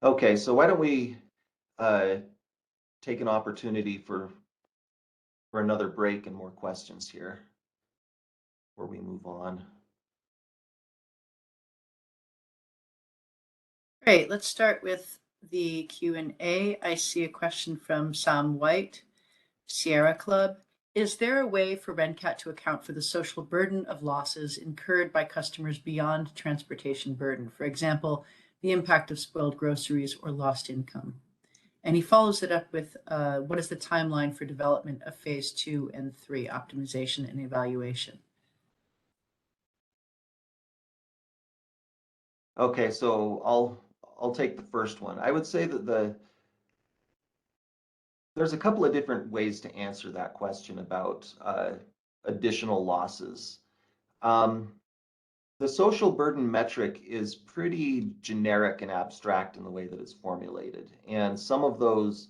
Okay, so why don't we take an opportunity for another break and more questions here before we move on. Great, let's start with the Q&A. I see a question from Sam White, Sierra Club. Is there a way for ReNCAT to account for the social burden of losses incurred by customers beyond transportation burden? For example, the impact of spoiled groceries or lost income. And he follows it up with, what is the timeline for development of phase 2 and 3 optimization and evaluation? Okay, so I'll take the first one. I would say that there's a couple of different ways to answer that question about additional losses. The social burden metric is pretty generic and abstract in the way that it's formulated. And some of those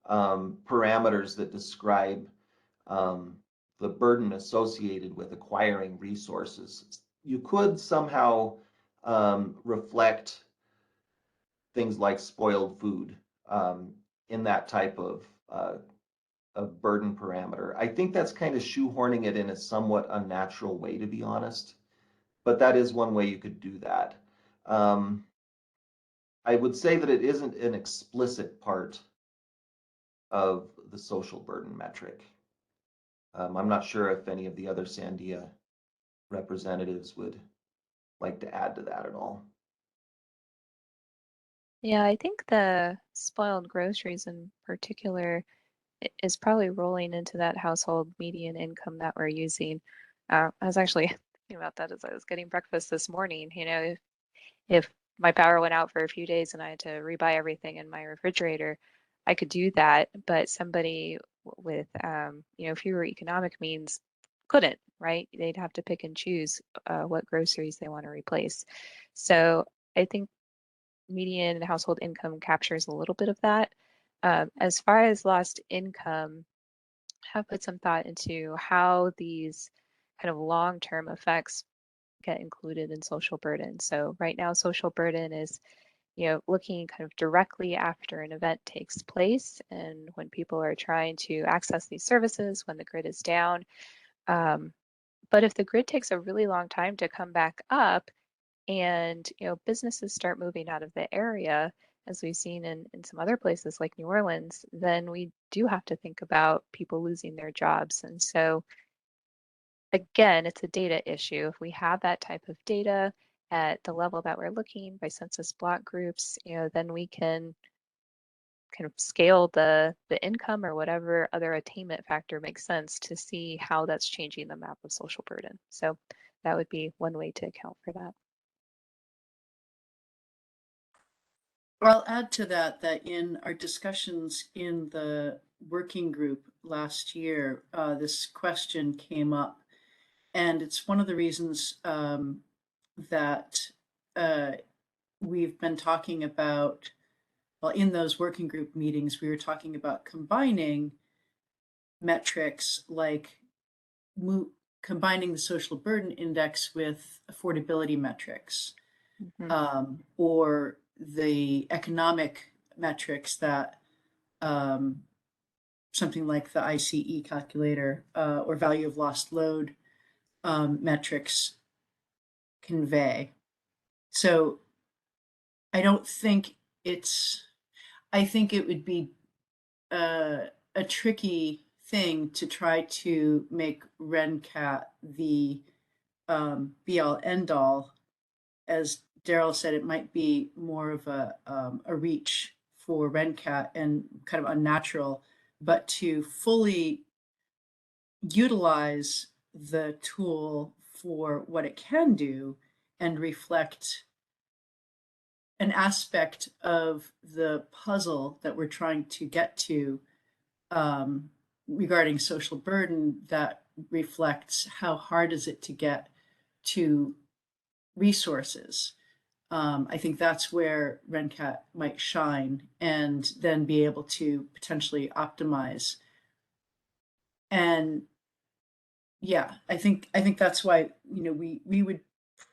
parameters that describe the burden associated with acquiring resources, you could somehow reflect things like spoiled food in that type of burden parameter. I think that's kind of shoehorning it in a somewhat unnatural way, to be honest. But that is one way you could do that. I would say that it isn't an explicit part of the social burden metric. I'm not sure if any of the other Sandia representatives would like to add to that at all. Yeah, I think the spoiled groceries in particular is probably rolling into that household median income that we're using. I was actually thinking about that as I was getting breakfast this morning. You know, if my power went out for a few days and I had to rebuy everything in my refrigerator, I could do that. But somebody with, you know, fewer economic means couldn't, right? They'd have to pick and choose what groceries they want to replace. So I think median household income captures a little bit of that. As far as lost income, have put some thought into how these kind of long-term effects get included in social burden. So right now, social burden is, you know, looking kind of directly after an event takes place and when people are trying to access these services, when the grid is down. But if the grid takes a really long time to come back up, and you know businesses start moving out of the area as we've seen in some other places like New Orleans, then we do have to think about people losing their jobs. And so again, it's a data issue. If we have that type of data at the level that we're looking by census block groups, you know, then we can kind of scale the income or whatever other attainment factor makes sense to see how that's changing the map of social burden. So that would be one way to account for that. Well, I'll add to that that in our discussions in the working group last year, this question came up, and it's one of the reasons that we've been talking about, well, in those working group meetings, we were talking about combining metrics like combining the social burden index with affordability metrics, or the economic metrics that something like the ICE calculator or value of lost load metrics convey. So I don't think I think it would be a tricky thing to try to make ReNCAT the be all end all. As Daryl said, it might be more of a reach for ReNCAT and kind of unnatural, but to fully utilize the tool for what it can do and reflect an aspect of the puzzle that we're trying to get to regarding social burden that reflects how hard is it to get to resources. I think that's where ReNCAT might shine and then be able to potentially optimize. And yeah, I think that's why, you know, we would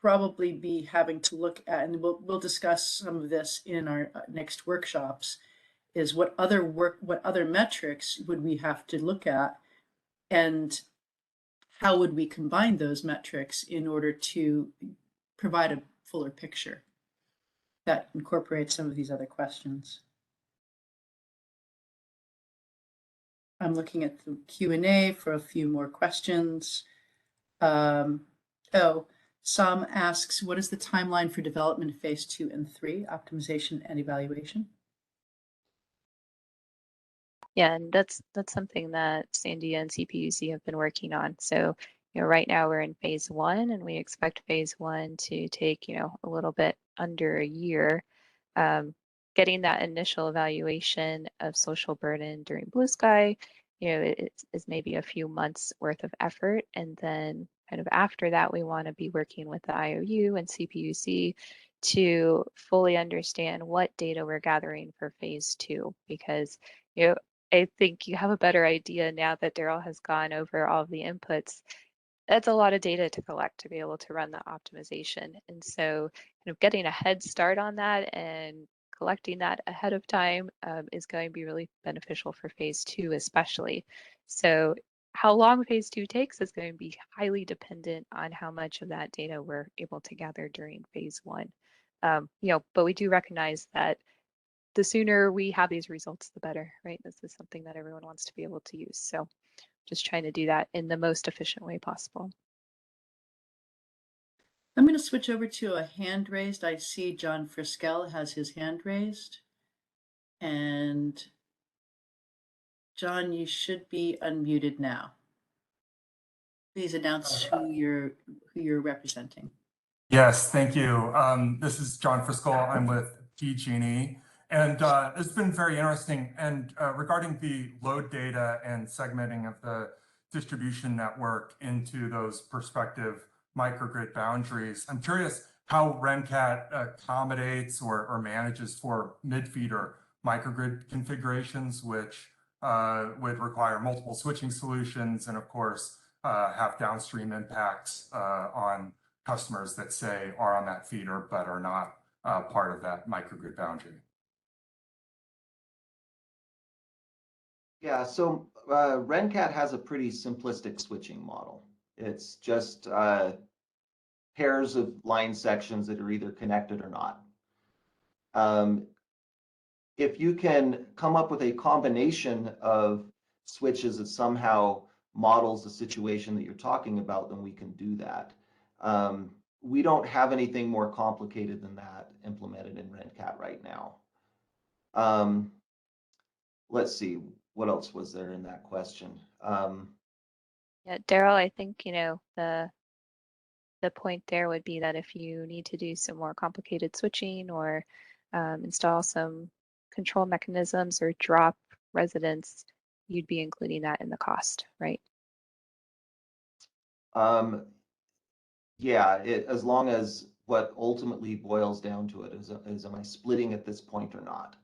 probably be having to look at, and we'll discuss some of this in our next workshops, is what other metrics would we have to look at, and how would we combine those metrics in order to provide a fuller picture that incorporates some of these other questions. I'm looking at the Q&A for a few more questions. Sam asks, what is the timeline for development of phase 2 and 3, optimization and evaluation? Yeah, and that's something that Sandia and CPUC have been working on. So, right now we're in phase 1, and we expect phase 1 to take, a little bit under a year. Getting that initial evaluation of social burden during blue sky, is maybe a few months worth of effort. And then kind of after that, we want to be working with the IOU and CPUC to fully understand what data we're gathering for phase 2, because, I think you have a better idea now that Daryl has gone over all of the inputs. That's a lot of data to collect to be able to run the optimization. And so kind of getting a head start on that and collecting that ahead of time is going to be really beneficial for phase 2, especially. So how long phase 2 takes is going to be highly dependent on how much of that data we're able to gather during phase 1. But we do recognize that the sooner we have these results, the better, right? This is something that everyone wants to be able to use. So just trying to do that in the most efficient way possible. I'm going to switch over to a hand raised. I see John Friskel has his hand raised. And John, you should be unmuted now. Please announce who you're representing. Yes, thank you. This is John Friskel. I'm with PG&E, and it's been very interesting. And regarding the load data and segmenting of the distribution network into those prospective microgrid boundaries, I'm curious how ReNCAT accommodates or manages for mid-feeder microgrid configurations, which would require multiple switching solutions and, of course, have downstream impacts on customers that say are on that feeder but are not part of that microgrid boundary. Yeah, so ReNCAT has a pretty simplistic switching model. It's just pairs of line sections that are either connected or not. If you can come up with a combination of switches that somehow models the situation that you're talking about, then we can do that. We don't have anything more complicated than that implemented in ReNCAT right now. Let's see, what else was there in that question? Yeah, Daryl, I think, the point there would be that if you need to do some more complicated switching or install some control mechanisms or drop residents, you'd be including that in the cost, right? Yeah, as long as what ultimately boils down to it is am I splitting at this point or not?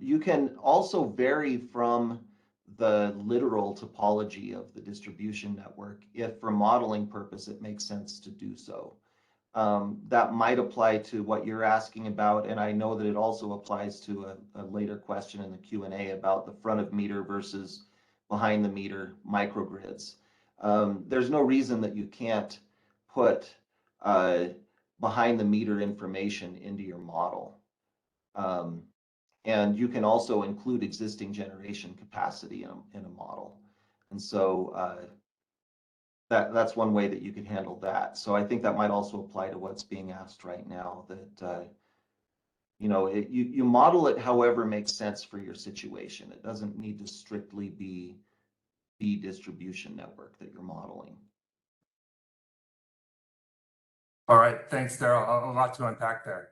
You can also vary from the literal topology of the distribution network if for modeling purpose it makes sense to do so. That might apply to what you're asking about, and I know that it also applies to a later question in the Q&A about the front of meter versus behind the meter microgrids. There's no reason that you can't put behind the meter information into your model. And you can also include existing generation capacity in a model. And so that's one way that you can handle that. So I think that might also apply to what's being asked right now, that you model it however makes sense for your situation. It doesn't need to strictly be the distribution network that you're modeling. All right, thanks, Daryl. A lot to unpack there.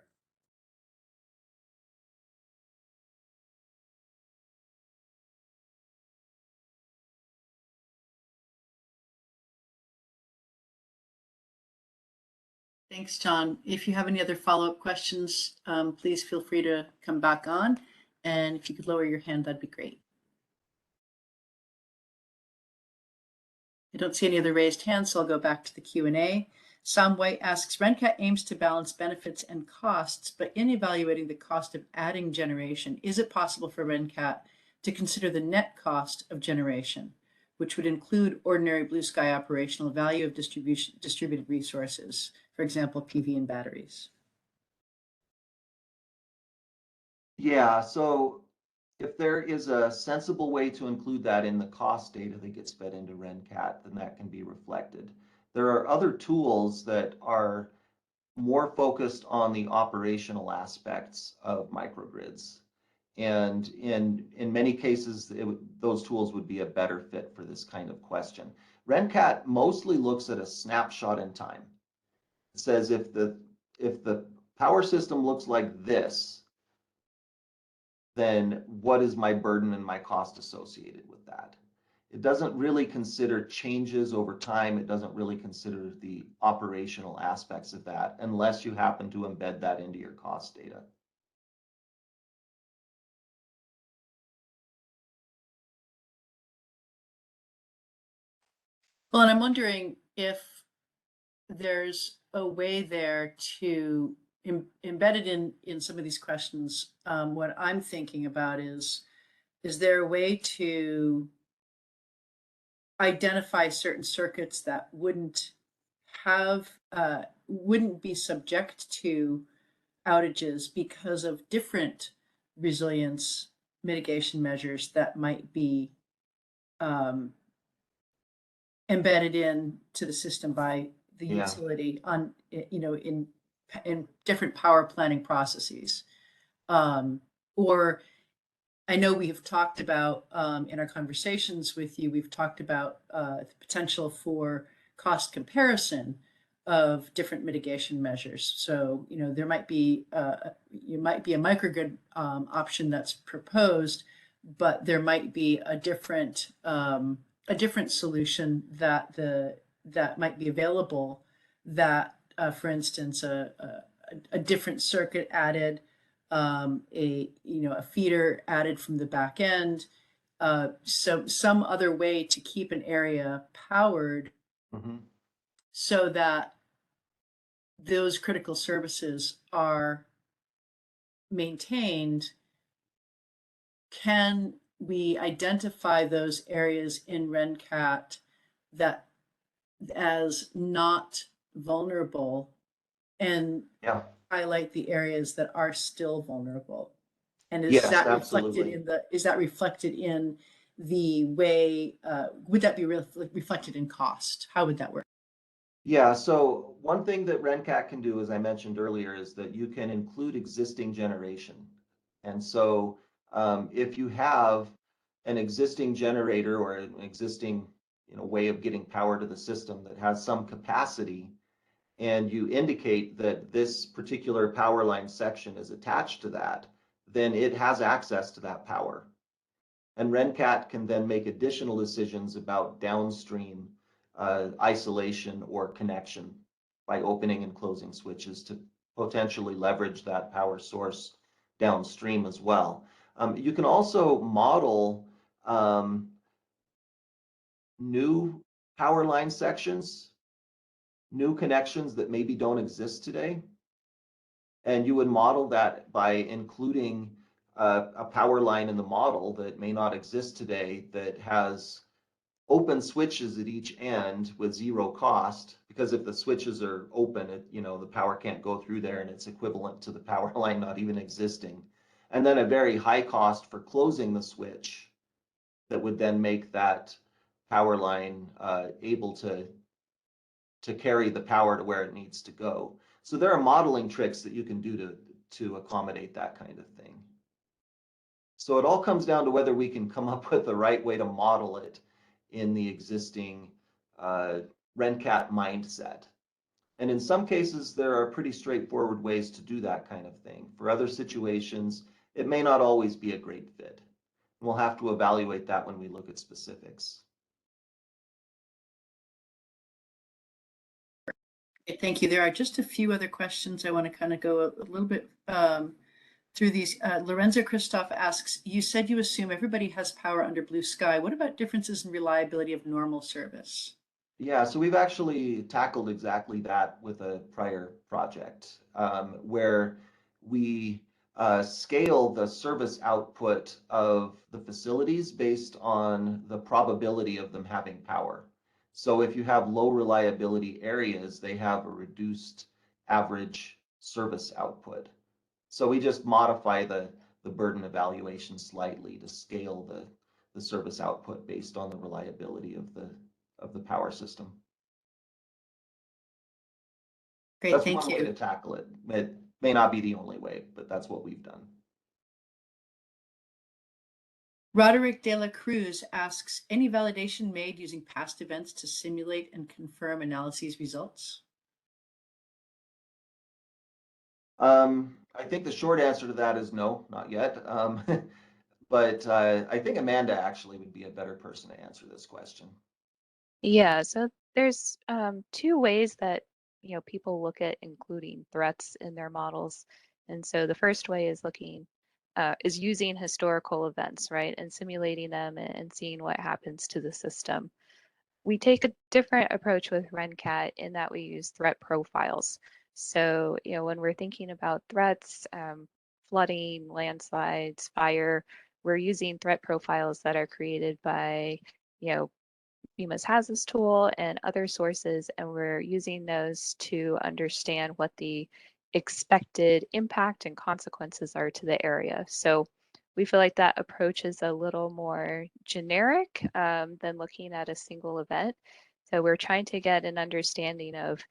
Thanks, John. If you have any other follow-up questions, please feel free to come back on. And if you could lower your hand, that'd be great. I don't see any other raised hands, so I'll go back to the Q&A. Sam White asks, ReNCAT aims to balance benefits and costs, but in evaluating the cost of adding generation, is it possible for ReNCAT to consider the net cost of generation, which would include ordinary blue sky operational value of distributed resources, for example, PV and batteries? Yeah, so If there is a sensible way to include that in the cost data that gets fed into ReNCAT, then that can be reflected. There are other tools that are more focused on the operational aspects of microgrids. And in many cases, those tools would be a better fit for this kind of question. ReNCAT mostly looks at a snapshot in time. It says if the power system looks like this, then what is my burden and my cost associated with that? It doesn't really consider changes over time. It doesn't really consider the operational aspects of that unless you happen to embed that into your cost data. Well, and I'm wondering if there's a way there to embed it in some of these questions. What I'm thinking about is there a way to identify certain circuits that wouldn't be subject to outages because of different resilience mitigation measures that might be embedded in to the system by the utility on, in different power planning processes. Or I know we have talked about in our conversations with you, we've talked about the potential for cost comparison of different mitigation measures. So, there might be a microgrid option that's proposed, but there might be a different solution that might be available that, for instance, a different circuit added, a feeder added from the back end, so some other way to keep an area powered so that those critical services are maintained. Can we identify those areas in ReNCAT that as not vulnerable and highlight the areas that are still vulnerable? And is that reflected in the way, would that be reflected in cost? How would that work? Yeah, so one thing that ReNCAT can do, as I mentioned earlier, is that you can include existing generation. And so if you have an existing generator or an existing way of getting power to the system that has some capacity, and you indicate that this particular power line section is attached to that, then it has access to that power. And ReNCAT can then make additional decisions about downstream isolation or connection by opening and closing switches to potentially leverage that power source downstream as well. You can also model new power line sections, new connections that maybe don't exist today. And you would model that by including a power line in the model that may not exist today that has open switches at each end with zero cost, because if the switches are open, the power can't go through there and it's equivalent to the power line not even existing. And then a very high cost for closing the switch that would then make that power line able to carry the power to where it needs to go. So there are modeling tricks that you can do to accommodate that kind of thing. So it all comes down to whether we can come up with the right way to model it in the existing ReNCAT mindset. And in some cases, there are pretty straightforward ways to do that kind of thing. For other situations, it may not always be a great fit. We'll have to evaluate that when we look at specifics. Thank you. There are just a few other questions. I want to kind of go a little bit through these. Lorenzo Christoph asks, you said you assume everybody has power under blue sky. What about differences in reliability of normal service? Yeah, so we've actually tackled exactly that with a prior project where we scale the service output of the facilities based on the probability of them having power. So if you have low reliability areas, they have a reduced average service output. So we just modify the the burden evaluation slightly to scale the service output based on the reliability of the power system. Great, That's thank one way to you. tackle it. It may not be the only way, but that's what we've done. Roderick de la Cruz asks, any validation made using past events to simulate and confirm analyses results? I think the short answer to that is no, not yet. But I think Amanda actually would be a better person to answer this question. Yeah, so there's two ways that people look at including threats in their models. And so the first way is is using historical events, right, and simulating them and seeing what happens to the system. We take a different approach with ReNCAT in that we use threat profiles. So, when we're thinking about threats, flooding, landslides, fire, we're using threat profiles that are created by, FEMA's HAZAS tool and other sources, and we're using those to understand what the expected impact and consequences are to the area. So we feel like that approach is a little more generic than looking at a single event. So we're trying to get an understanding of,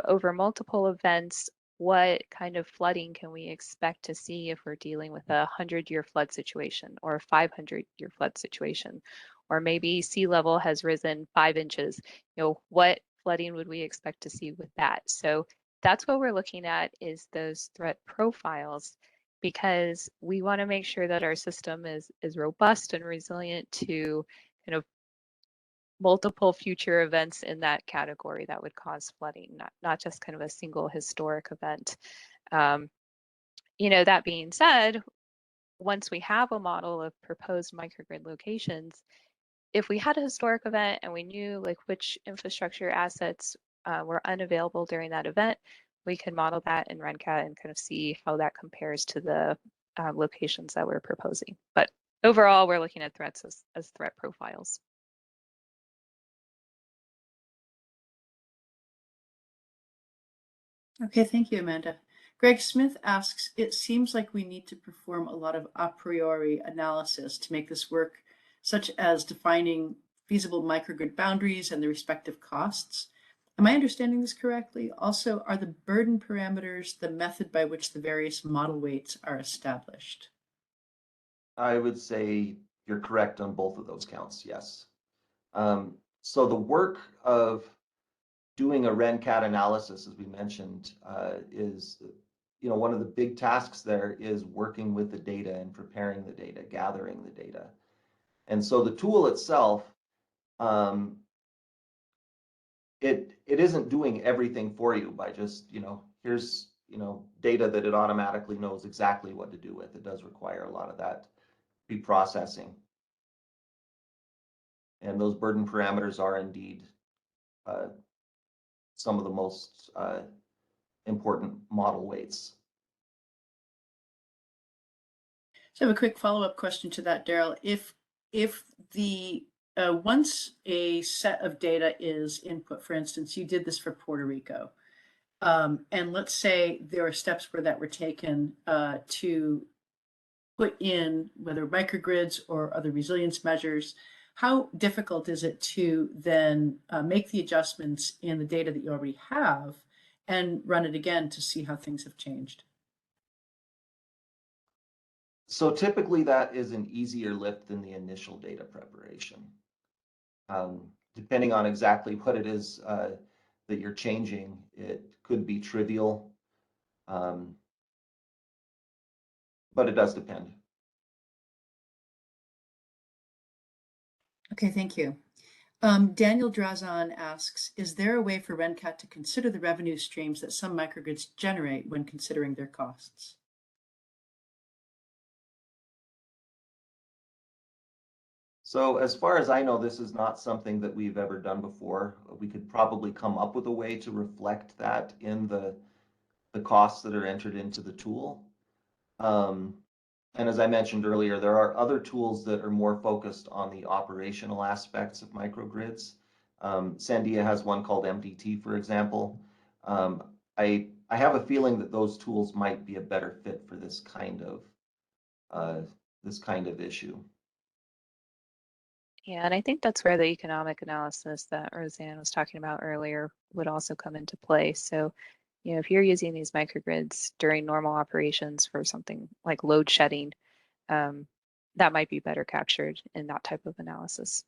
over multiple events, what kind of flooding can we expect to see if we're dealing with a 100-year flood situation or a 500-year flood situation? Or maybe sea level has risen 5 inches. What flooding would we expect to see with that? So that's what we're looking at, is those threat profiles, because we want to make sure that our system is robust and resilient to kind of multiple future events in that category that would cause flooding, not just kind of a single historic event. That being said, once we have a model of proposed microgrid locations, if we had a historic event and we knew like which infrastructure assets were unavailable during that event, we could model that in ReNCAT and kind of see how that compares to the locations that we're proposing. But overall, we're looking at threats as threat profiles. Okay, thank you, Amanda. Greg Smith asks, it seems like we need to perform a lot of a priori analysis to make this work, such as defining feasible microgrid boundaries and the respective costs. Am I understanding this correctly? Also, are the burden parameters the method by which the various model weights are established? I would say you're correct on both of those counts, yes. So the work of doing a ReNCAT analysis, as we mentioned, is, one of the big tasks there is working with the data and preparing the data, gathering the data. And so the tool itself, it isn't doing everything for you by just, here's, data that it automatically knows exactly what to do with. It does require a lot of that pre-processing. And those burden parameters are indeed some of the most important model weights. So I have a quick follow-up question to that, Daryl. If the once a set of data is input, for instance, you did this for Puerto Rico, and let's say there are steps that were taken to put in whether microgrids or other resilience measures, how difficult is it to then make the adjustments in the data that you already have and run it again to see how things have changed? So typically that is an easier lift than the initial data preparation. Depending on exactly what it is that you're changing, it could be trivial, but it does depend. Okay, thank you. Daniel Drazan asks, is there a way for ReNCAT to consider the revenue streams that some microgrids generate when considering their costs? So as far as I know, this is not something that we've ever done before. We could probably come up with a way to reflect that in the costs that are entered into the tool. And as I mentioned earlier, there are other tools that are more focused on the operational aspects of microgrids. Sandia has one called MDT, for example. I have a feeling that those tools might be a better fit for this kind this kind of issue. Yeah, and I think that's where the economic analysis that Roseanne was talking about earlier would also come into play. So, if you're using these microgrids during normal operations for something like load shedding, that might be better captured in that type of analysis.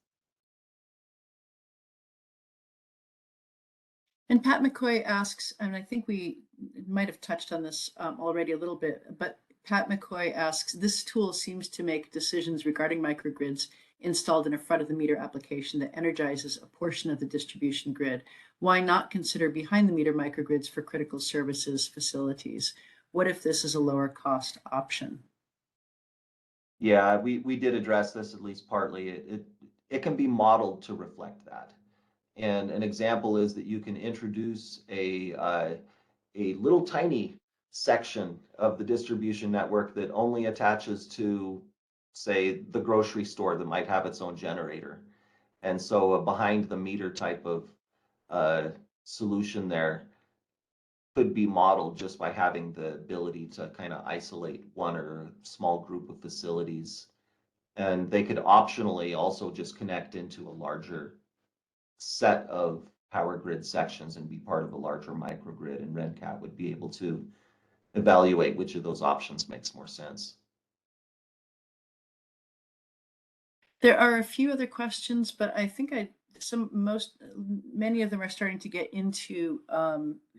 And Pat McCoy asks, and I think we might have touched on this already a little bit, but Pat McCoy asks, this tool seems to make decisions regarding microgrids installed in a front of the meter application that energizes a portion of the distribution grid. Why not consider behind the meter microgrids for critical services facilities? What if this is a lower cost option? Yeah, we did address this at least partly. It can be modeled to reflect that. And an example is that you can introduce a little tiny section of the distribution network that only attaches to, say, the grocery store that might have its own generator. And so a behind the meter type of solution there could be modeled just by having the ability to kind of isolate one or a small group of facilities. And they could optionally also just connect into a larger set of power grid sections and be part of a larger microgrid, and ReNCAT would be able to evaluate which of those options makes more sense. There are a few other questions, but I think many of them are starting to get into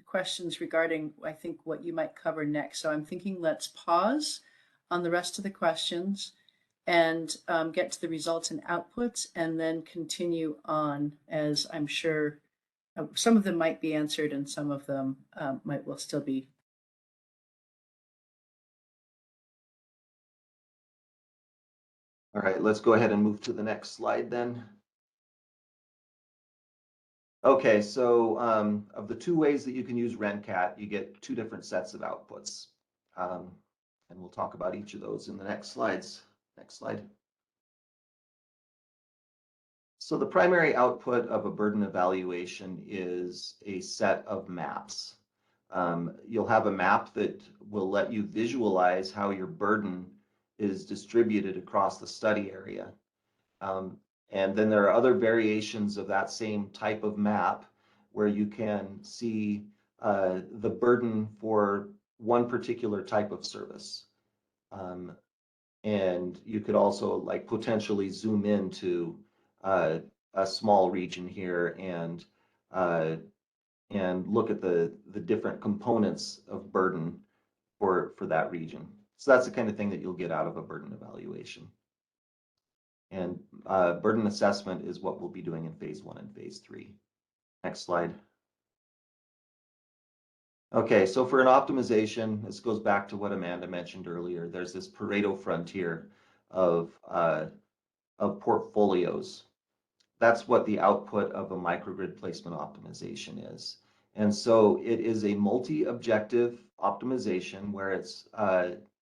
questions regarding, I think, what you might cover next. So I'm thinking let's pause on the rest of the questions and get to the results and outputs, and then continue on, as I'm sure some of them might be answered and some of them will still be. All right, let's go ahead and move to the next slide then. Okay, so of the two ways that you can use ReNCAT, you get two different sets of outputs. And we'll talk about each of those in the next slides. Next slide. So the primary output of a burden evaluation is a set of maps. You'll have a map that will let you visualize how your burden is distributed across the study area. And then there are other variations of that same type of map where you can see the burden for one particular type of service. And you could also potentially zoom into a small region here and look at the different components of burden for that region. So that's the kind of thing that you'll get out of a burden evaluation. And burden assessment is what we'll be doing in phase 1 and phase 3. Next slide. Okay, so for an optimization, this goes back to what Amanda mentioned earlier. There's this Pareto frontier of portfolios. That's what the output of a microgrid placement optimization is. And so it is a multi-objective optimization where it's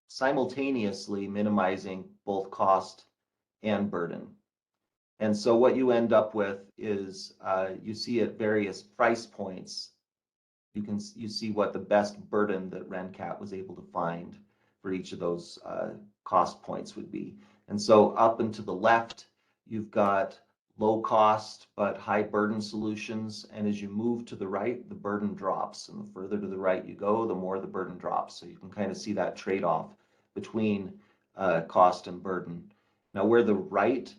simultaneously minimizing both cost and burden. And so what you end up with is you see at various price points, you see what the best burden that ReNCAT was able to find for each of those cost points would be. And so up and to the left, you've got low cost but high burden solutions. And as you move to the right, the burden drops. And the further to the right you go, the more the burden drops. So you can kind of see that trade-off between cost and burden. Now, where the right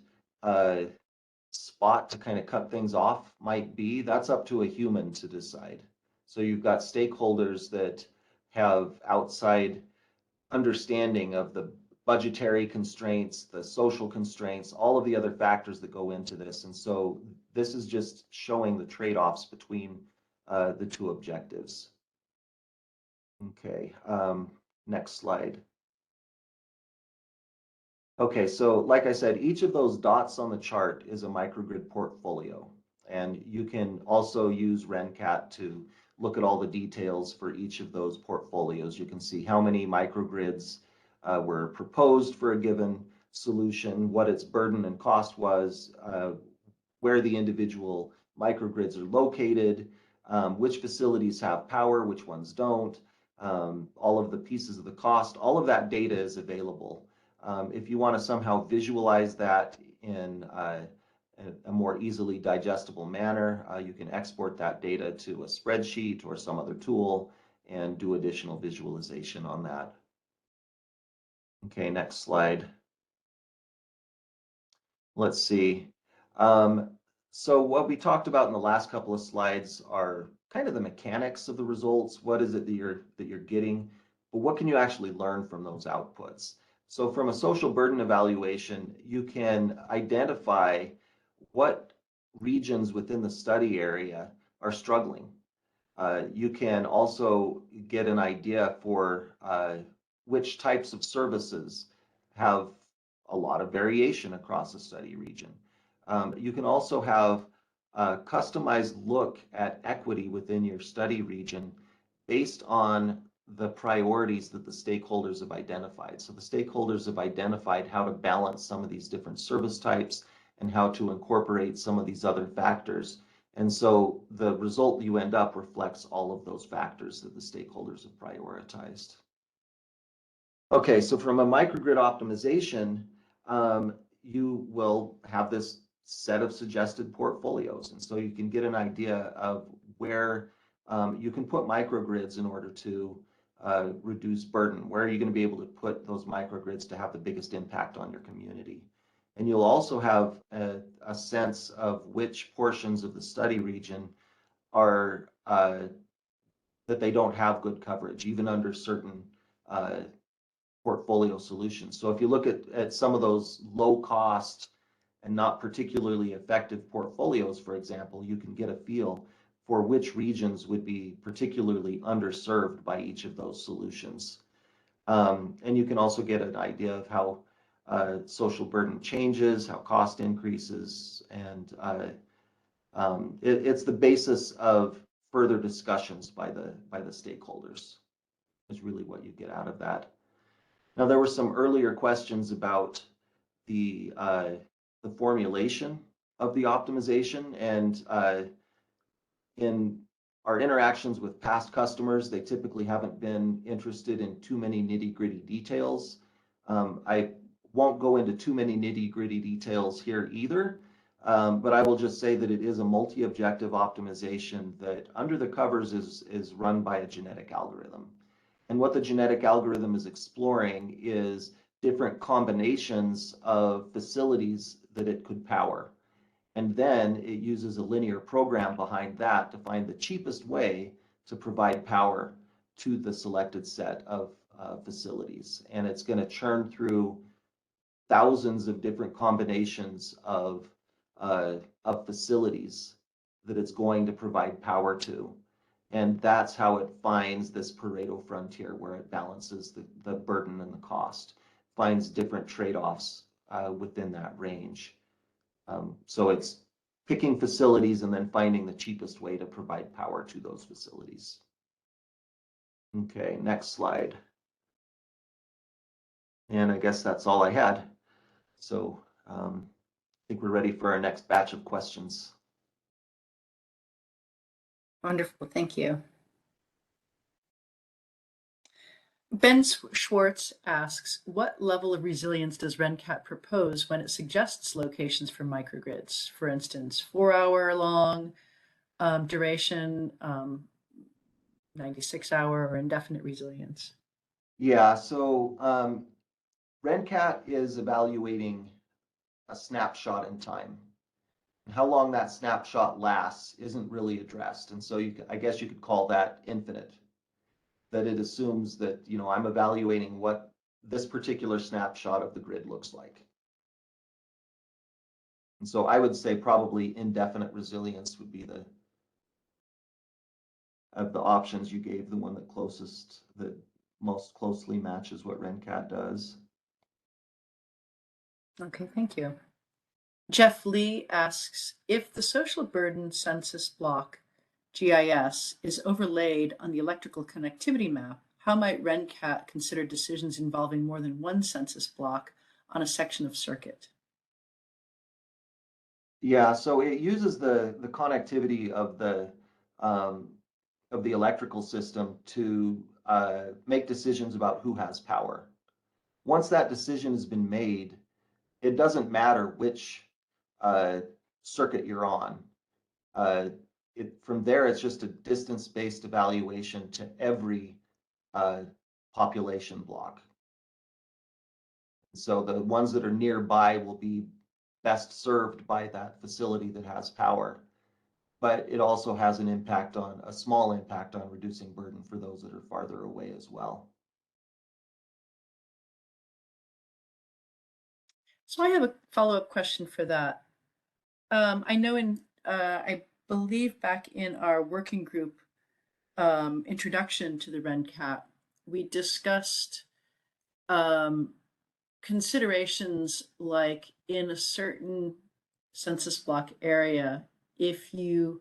spot to kind of cut things off might be, that's up to a human to decide. So you've got stakeholders that have outside understanding of the budgetary constraints, the social constraints, all of the other factors that go into this. And so this is just showing the trade-offs between the two objectives. Okay, next slide. Okay, so like I said, each of those dots on the chart is a microgrid portfolio. And you can also use ReNCAT to look at all the details for each of those portfolios. You can see how many microgrids were proposed for a given solution, what its burden and cost was, where the individual microgrids are located, which facilities have power, which ones don't, all of the pieces of the cost, all of that data is available If you want to somehow visualize that in a more easily digestible manner, you can export that data to a spreadsheet or some other tool and do additional visualization on that. Okay, next slide. Let's see. So what we talked about in the last couple of slides are kind of the mechanics of the results. What is it that you're getting? But what can you actually learn from those outputs? So from a social burden evaluation, you can identify what regions within the study area are struggling. You can also get an idea for which types of services have a lot of variation across a study region. You can also have a customized look at equity within your study region based on the priorities that the stakeholders have identified. So the stakeholders have identified how to balance some of these different service types and how to incorporate some of these other factors. And so the result you end up reflects all of those factors that the stakeholders have prioritized. Okay, so from a microgrid optimization, you will have this set of suggested portfolios. And so you can get an idea of where you can put microgrids in order to reduce burden. Where are you going to be able to put those microgrids to have the biggest impact on your community? And you'll also have a sense of which portions of the study region are that they don't have good coverage, even under certain portfolio solutions. So if you look at some of those low cost and not particularly effective portfolios, for example, you can get a feel for which regions would be particularly underserved by each of those solutions. And you can also get an idea of how social burden changes, how cost increases, and it's the basis of further discussions by the stakeholders is really what you get out of that. Now, there were some earlier questions about the formulation of the optimization, and in our interactions with past customers, they typically haven't been interested in too many nitty-gritty details. I won't go into too many nitty-gritty details here either, but I will just say that it is a multi-objective optimization that under the covers is run by a genetic algorithm. And what the genetic algorithm is exploring is different combinations of facilities that it could power. And then it uses a linear program behind that to find the cheapest way to provide power to the selected set of facilities. And it's going to churn through thousands of different combinations of facilities that it's going to provide power to. And that's how it finds this Pareto frontier where it balances the burden and the cost, finds different trade-offs within that range. So it's picking facilities and then finding the cheapest way to provide power to those facilities. Okay, next slide. And I guess that's all I had. So I think we're ready for our next batch of questions. Wonderful, thank you. Ben Schwartz asks, what level of resilience does ReNCAT propose when it suggests locations for microgrids? For instance, 4-hour-long duration, 96-hour or indefinite resilience? Yeah, so ReNCAT is evaluating a snapshot in time. How long that snapshot lasts isn't really addressed. And so I guess you could call that infinite. That it assumes that, you know, I'm evaluating what this particular snapshot of the grid looks like. And so I would say probably indefinite resilience would be of the options you gave, the one that most closely matches what ReNCAT does. Okay, thank you. Jeff Lee asks, if the social burden census block, GIS, is overlaid on the electrical connectivity map, how might ReNCAT consider decisions involving more than one census block on a section of circuit? Yeah, so it uses the connectivity of the electrical system to make decisions about who has power. Once that decision has been made, it doesn't matter which circuit you're on. From there, it's just a distance-based evaluation to every population block. So the ones that are nearby will be best served by that facility that has power. But it also has an impact on, a small impact on reducing burden for those that are farther away as well. So I have a follow-up question for that. I know I believe back in our working group introduction to the ReNCAT, we discussed considerations like in a certain census block area, if you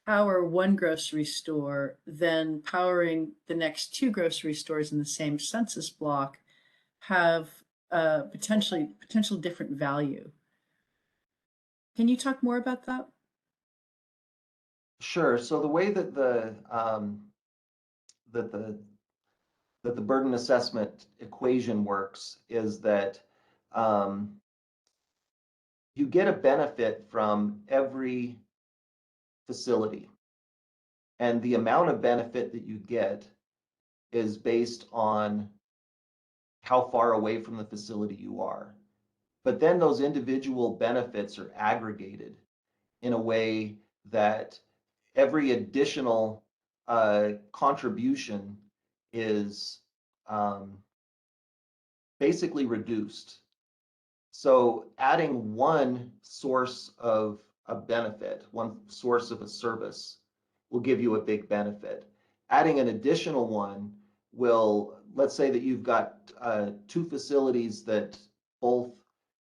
power one grocery store, then powering the next two grocery stores in the same census block have potential different value. Can you talk more about that? Sure. So the way that the burden assessment equation works is that you get a benefit from every facility, and the amount of benefit that you get is based on how far away from the facility you are. But then those individual benefits are aggregated in a way that every additional contribution is basically reduced. So adding one source of a benefit, one source of a service, will give you a big benefit. Adding an additional one will, let's say that you've got two facilities that both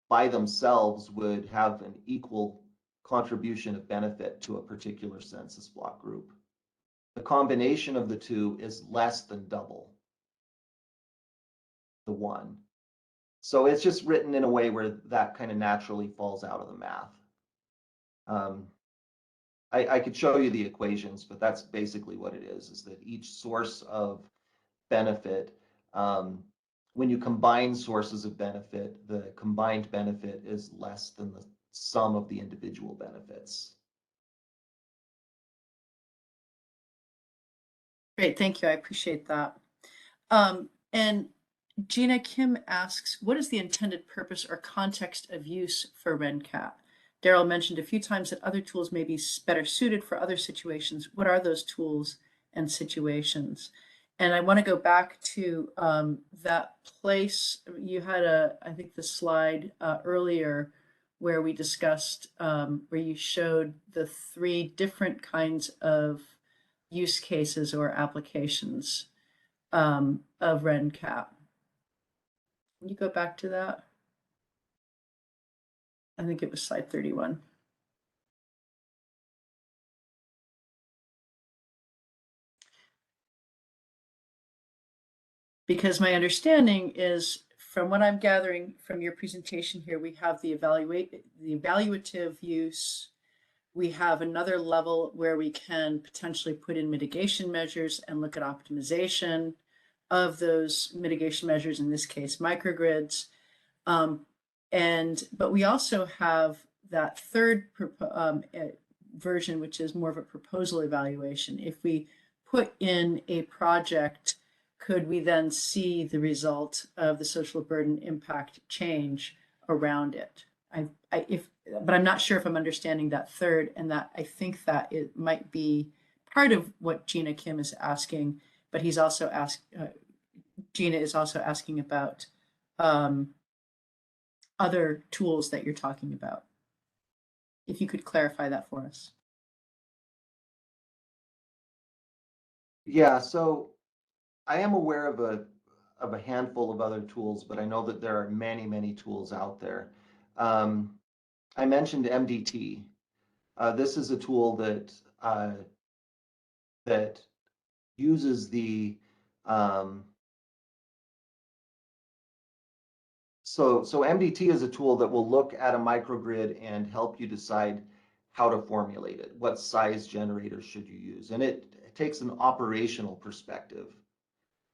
by themselves would have an equal contribution of benefit to a particular census block group. The combination of the two is less than double the one. So it's just written in a way where that kind of naturally falls out of the math. I could show you the equations, but that's basically what it is that each source of benefit, when you combine sources of benefit, the combined benefit is less than the sum of the individual benefits. Great, thank you. I appreciate that. And Gina Kim asks, what is the intended purpose or context of use for ReNCAT? Daryl mentioned a few times that other tools may be better suited for other situations. What are those tools and situations? And I want to go back to that place. You had I think the slide earlier where we discussed, where you showed the three different kinds of use cases or applications of ReNCAT. Can you go back to that? I think it was slide 31. Because my understanding is, from what I'm gathering from your presentation here, we have the evaluative use. We have another level where we can potentially put in mitigation measures and look at optimization of those mitigation measures, in this case, microgrids. But we also have that third version, which is more of a proposal evaluation. If we put in a project, could we then see the result of the social burden impact change around it? But I'm not sure if I'm understanding that third, and that I think that it might be part of what Gina Kim is asking, but he's also Gina is also asking about other tools that you're talking about. If you could clarify that for us. Yeah, so I am aware of a handful of other tools, but I know that there are many, many tools out there. I mentioned MDT. This is a tool that that uses the so MDT is a tool that will look at a microgrid and help you decide how to formulate it. What size generators should you use? And it takes an operational perspective.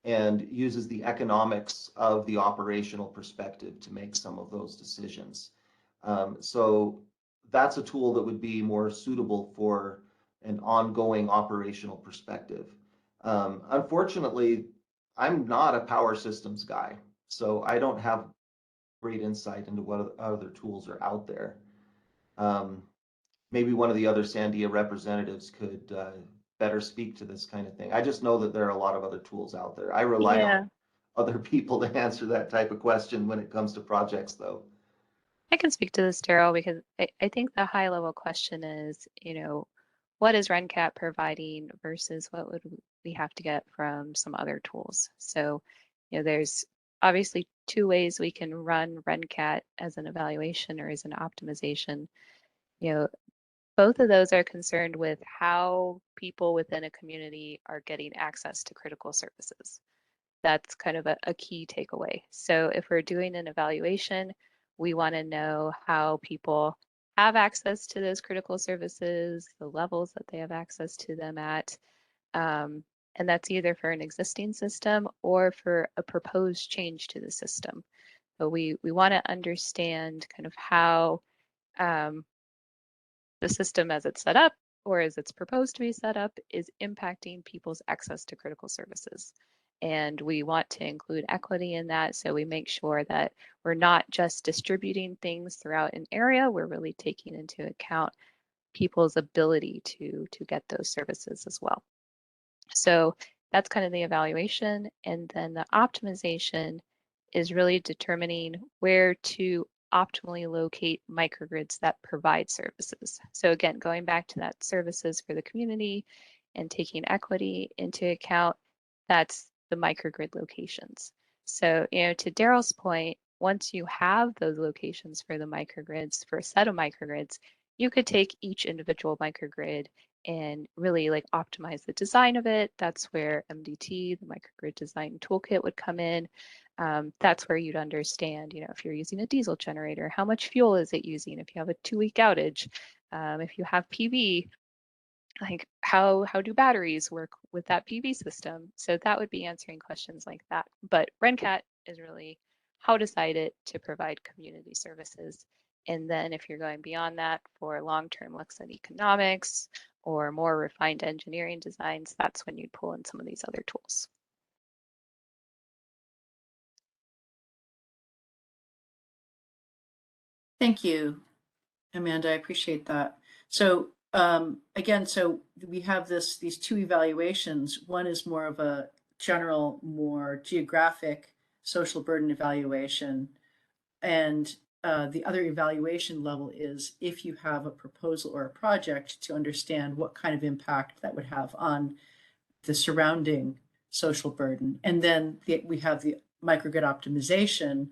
and uses the economics of the operational perspective to make some of those decisions. So that's a tool that would be more suitable for an ongoing operational perspective. Unfortunately, I'm not a power systems guy, so I don't have great insight into what other tools are out there. Maybe one of the other Sandia representatives could better speak to this kind of thing. I just know that there are a lot of other tools out there. I rely on other people to answer that type of question when it comes to projects, though. I can speak to this, Daryl, because I think the high level question is, what is ReNCAT providing versus what would we have to get from some other tools? So, there's obviously two ways we can run ReNCAT as an evaluation or as an optimization. Both of those are concerned with how people within a community are getting access to critical services. That's kind of a key takeaway. So if we're doing an evaluation, we want to know how people have access to those critical services, the levels that they have access to them at. And that's either for an existing system or for a proposed change to the system. So we want to understand kind of how the system as it's set up or as it's proposed to be set up is impacting people's access to critical services. And we want to include equity in that, so we make sure that we're not just distributing things throughout an area, we're really taking into account people's ability to get those services as well. So that's kind of the evaluation. And then the optimization is really determining where to optimally locate microgrids that provide services. So again, going back to that services for the community and taking equity into account, that's the microgrid locations. So, to Daryl's point, once you have those locations for the microgrids, for a set of microgrids, you could take each individual microgrid and really optimize the design of it. That's where MDT, the microgrid design toolkit, would come in. That's where you'd understand, if you're using a diesel generator, how much fuel is it using? If you have a 2-week outage, if you have PV, how do batteries work with that PV system? So that would be answering questions like that. But ReNCAT is really how to site it to provide community services. And then if you're going beyond that for long-term looks at economics or more refined engineering designs, that's when you'd pull in some of these other tools. Thank you, Amanda. I appreciate that. So again, so we have these two evaluations. One is more of a general, more geographic social burden evaluation. And the other evaluation level is if you have a proposal or a project to understand what kind of impact that would have on the surrounding social burden. And then we have the microgrid optimization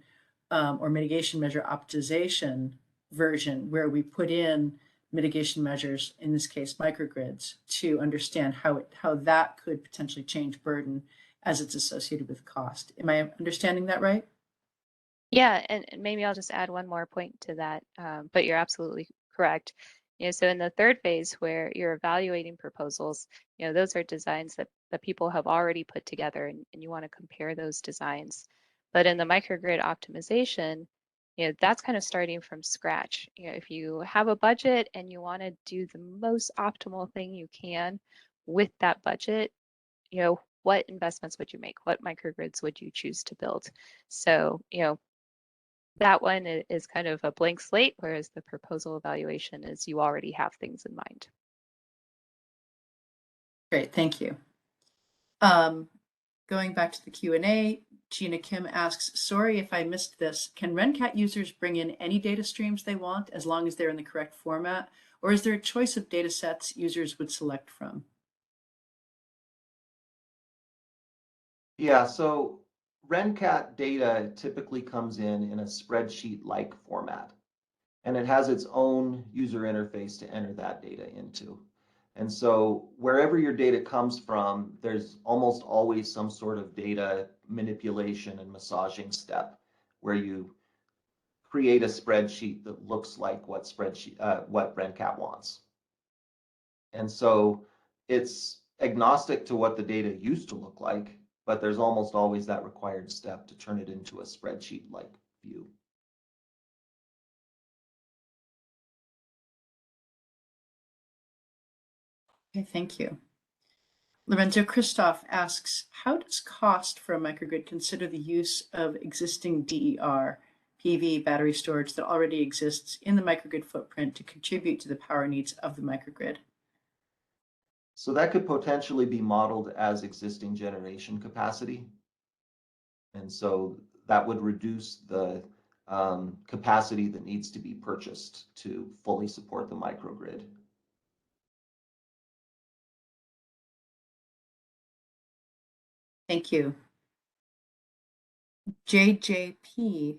or mitigation measure optimization version, where we put in mitigation measures, in this case microgrids, to understand how that could potentially change burden as it's associated with cost. Am I understanding that right? Yeah, and maybe I'll just add one more point to that, but you're absolutely correct. So in the third phase where you're evaluating proposals, those are designs that people have already put together, and you want to compare those designs. But in the microgrid optimization, that's kind of starting from scratch. If you have a budget and you want to do the most optimal thing you can with that budget, what investments would you make? What microgrids would you choose to build? So, that one is kind of a blank slate, whereas the proposal evaluation is you already have things in mind. Great, thank you. Going back to the Q&A, Gina Kim asks, sorry if I missed this, can ReNCAT users bring in any data streams they want as long as they're in the correct format? Or is there a choice of data sets users would select from? Yeah, so ReNCAT data typically comes in a spreadsheet-like format, and it has its own user interface to enter that data into. And so wherever your data comes from, there's almost always some sort of data manipulation and massaging step where you create a spreadsheet that looks like what ReNCAT wants. And so it's agnostic to what the data used to look like, but there's almost always that required step to turn it into a spreadsheet-like view. Okay, thank you. Lorenzo Christoph asks, how does cost for a microgrid consider the use of existing DER, PV, battery storage that already exists in the microgrid footprint to contribute to the power needs of the microgrid? So that could potentially be modeled as existing generation capacity. And so that would reduce the capacity that needs to be purchased to fully support the microgrid. Thank you. JJP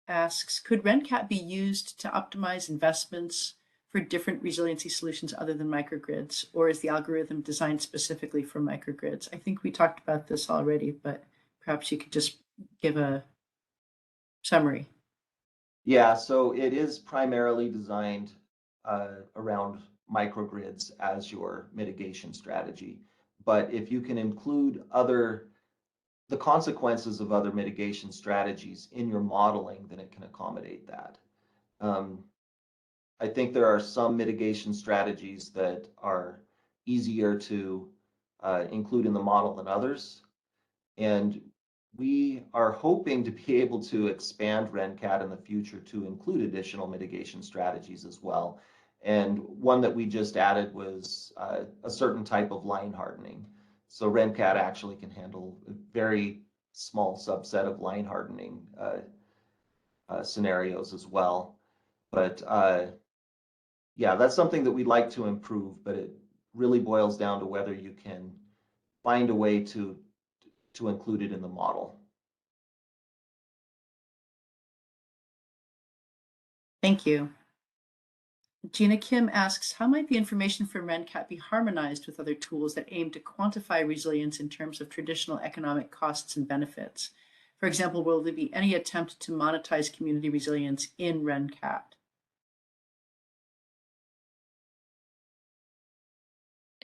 asks, could ReNCAT be used to optimize investments for different resiliency solutions other than microgrids, or is the algorithm designed specifically for microgrids? I think we talked about this already, but perhaps you could just give a summary. Yeah, so it is primarily designed around microgrids as your mitigation strategy. But if you can include the consequences of other mitigation strategies in your modeling, then it can accommodate that. I think there are some mitigation strategies that are easier to include in the model than others. And we are hoping to be able to expand ReNCAT in the future to include additional mitigation strategies as well. And one that we just added was a certain type of line hardening. So ReNCAT actually can handle a very small subset of line hardening scenarios as well. But yeah, that's something that we'd like to improve, but it really boils down to whether you can find a way to include it in the model. Thank you. Gina Kim asks, how might the information from ReNCAT be harmonized with other tools that aim to quantify resilience in terms of traditional economic costs and benefits? For example, will there be any attempt to monetize community resilience in ReNCAT?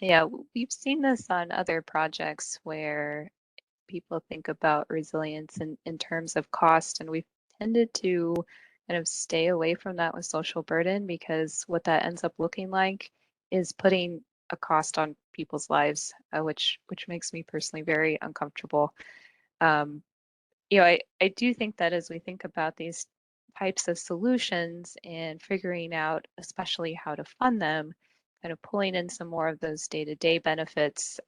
Yeah, we've seen this on other projects where people think about resilience in terms of cost, and we've tended to kind of stay away from that with social burden, because what that ends up looking like is putting a cost on people's lives, which makes me personally very uncomfortable. I do think that as we think about these types of solutions and figuring out especially how to fund them, kind of pulling in some more of those day-to-day benefits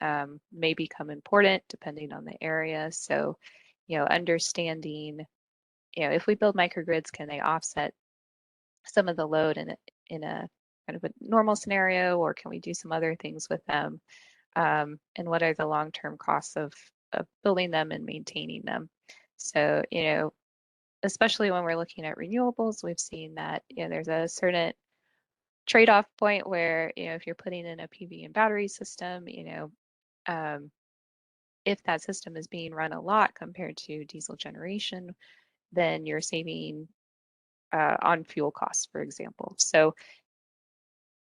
may become important depending on the area. So, understanding, if we build microgrids, can they offset some of the load in a kind of a normal scenario, or can we do some other things with them? And what are the long-term costs of building them and maintaining them? So, especially when we're looking at renewables, we've seen that, there's a certain trade-off point where, if you're putting in a PV and battery system, if that system is being run a lot compared to diesel generation, then you're saving on fuel costs, for example. So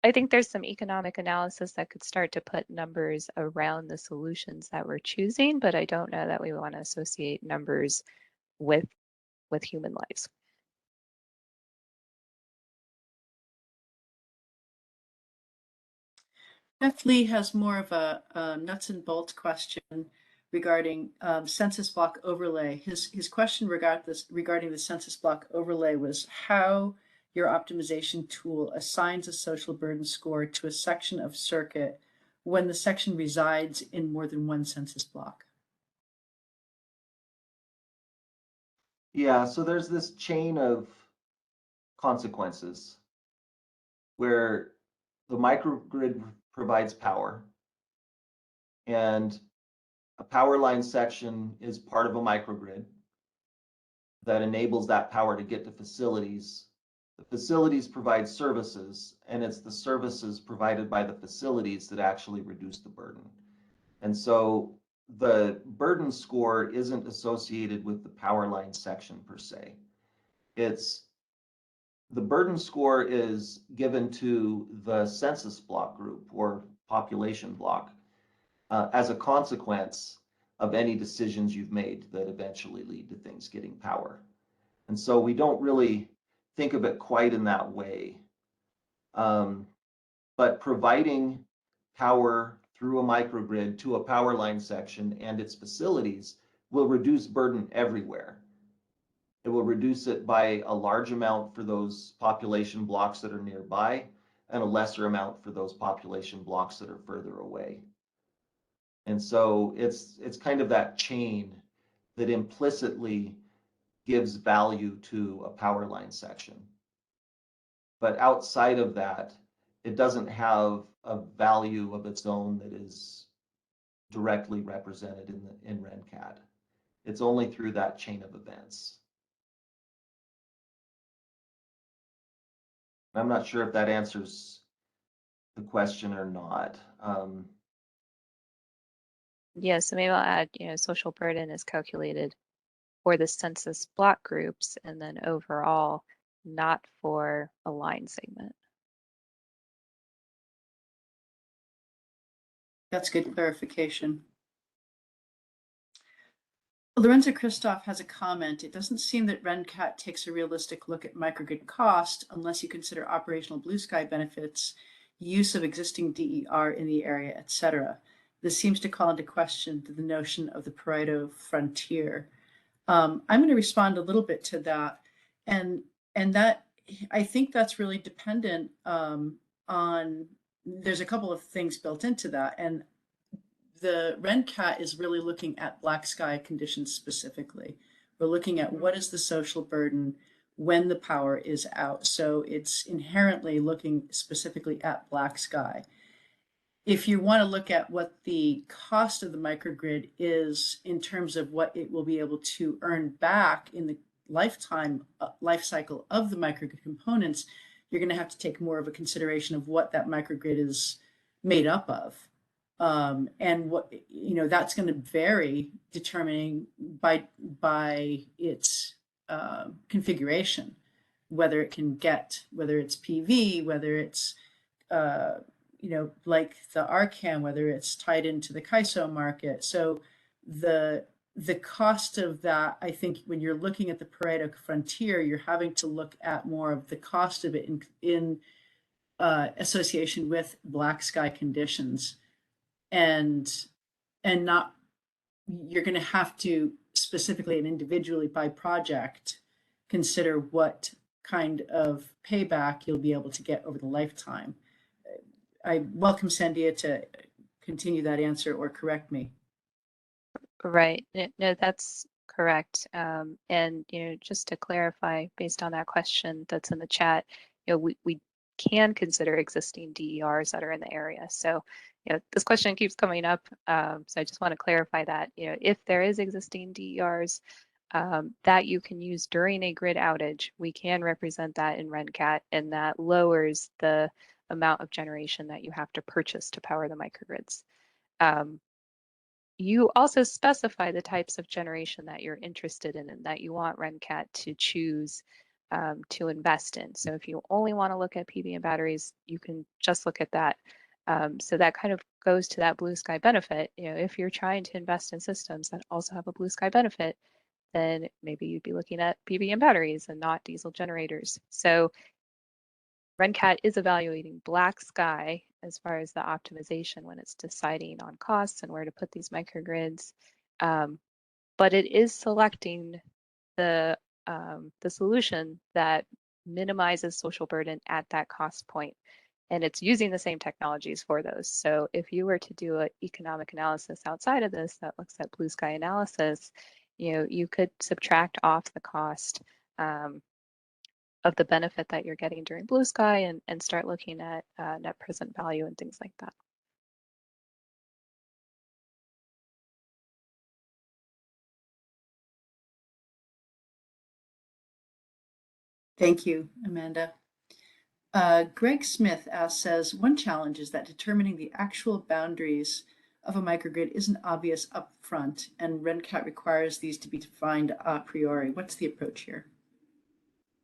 I think there's some economic analysis that could start to put numbers around the solutions that we're choosing, but I don't know that we want to associate numbers with human lives. Beth Lee has more of a nuts and bolts question regarding census block overlay. His question regarding the census block overlay was how your optimization tool assigns a social burden score to a section of circuit when the section resides in more than one census block. Yeah, so there's this chain of consequences where the microgrid provides power, and a power line section is part of a microgrid that enables that power to get to facilities. The facilities provide services, and it's the services provided by the facilities that actually reduce the burden. And so the burden score isn't associated with the power line section per se. The burden score is given to the census block group or population block as a consequence of any decisions you've made that eventually lead to things getting power. And so we don't really think of it quite in that way. But providing power through a microgrid to a power line section and its facilities will reduce burden everywhere. It will reduce it by a large amount for those population blocks that are nearby and a lesser amount for those population blocks that are further away. And so it's kind of that chain that implicitly gives value to a power line section. But outside of that, it doesn't have a value of its own that is directly represented in ReNCAT. It's only through that chain of events. I'm not sure if that answers the question or not. Yeah, so maybe I'll add, social burden is calculated for the census block groups and then overall, not for a line segment. That's good clarification. Lorenzo Christoph has a comment. It doesn't seem that ReNCAT takes a realistic look at microgrid cost unless you consider operational blue sky benefits, use of existing DER in the area, etc. This seems to call into question the notion of the Pareto frontier. I'm going to respond a little bit to that, and that I think that's really dependent on. There's a couple of things built into that, and the ReNCAT is really looking at black sky conditions specifically. We're looking at what is the social burden when the power is out. So it's inherently looking specifically at black sky. If you want to look at what the cost of the microgrid is in terms of what it will be able to earn back in the life cycle of the microgrid components, you're going to have to take more of a consideration of what that microgrid is made up of. And what, that's going to vary determining by its configuration, whether it's PV, whether it's, like the RCAM, whether it's tied into the CAISO market. So the cost of that, I think when you're looking at the Pareto frontier, you're having to look at more of the cost of it in association with black sky conditions. And not, you're going to have to specifically and individually by project consider what kind of payback you'll be able to get over the lifetime. I welcome Sandia to continue that answer or correct me. Right. No, that's correct. And just to clarify, based on that question that's in the chat, we can consider existing DERs that are in the area. So, this question keeps coming up. So I just want to clarify that, if there is existing DERs that you can use during a grid outage, we can represent that in ReNCAT, and that lowers the amount of generation that you have to purchase to power the microgrids. You also specify the types of generation that you're interested in and that you want ReNCAT to choose to invest in. So if you only want to look at PV and batteries, you can just look at that. So that kind of goes to that blue sky benefit. If you're trying to invest in systems that also have a blue sky benefit, then maybe you'd be looking at PV and batteries and not diesel generators. So ReNCAT is evaluating black sky as far as the optimization when it's deciding on costs and where to put these microgrids. But it is selecting the solution that minimizes social burden at that cost point. And it's using the same technologies for those. So if you were to do an economic analysis outside of this that looks at blue sky analysis, you could subtract off the cost of the benefit that you're getting during blue sky and start looking at net present value and things like that. Thank you, Amanda. Greg Smith says, one challenge is that determining the actual boundaries of a microgrid isn't obvious up front, and ReNCAT requires these to be defined a priori. What's the approach here?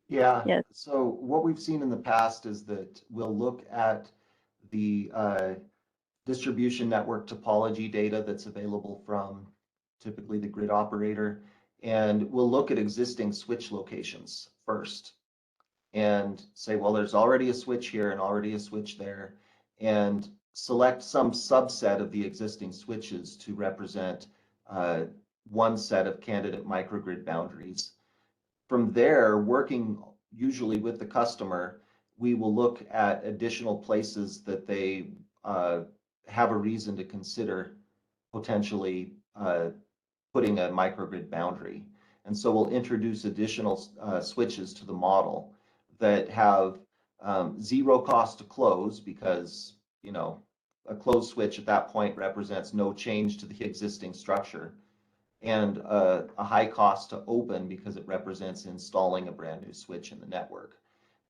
Yeah. Yes. So what we've seen in the past is that we'll look at the distribution network topology data that's available from typically the grid operator, and we'll look at existing switch locations first and say, well, there's already a switch here and already a switch there, and select some subset of the existing switches to represent one set of candidate microgrid boundaries. From there, working usually with the customer, we will look at additional places that they have a reason to consider potentially putting a microgrid boundary. And so we'll introduce additional switches to the model that have zero cost to close, because, you know, a closed switch at that point represents no change to the existing structure, and a high cost to open because it represents installing a brand new switch in the network.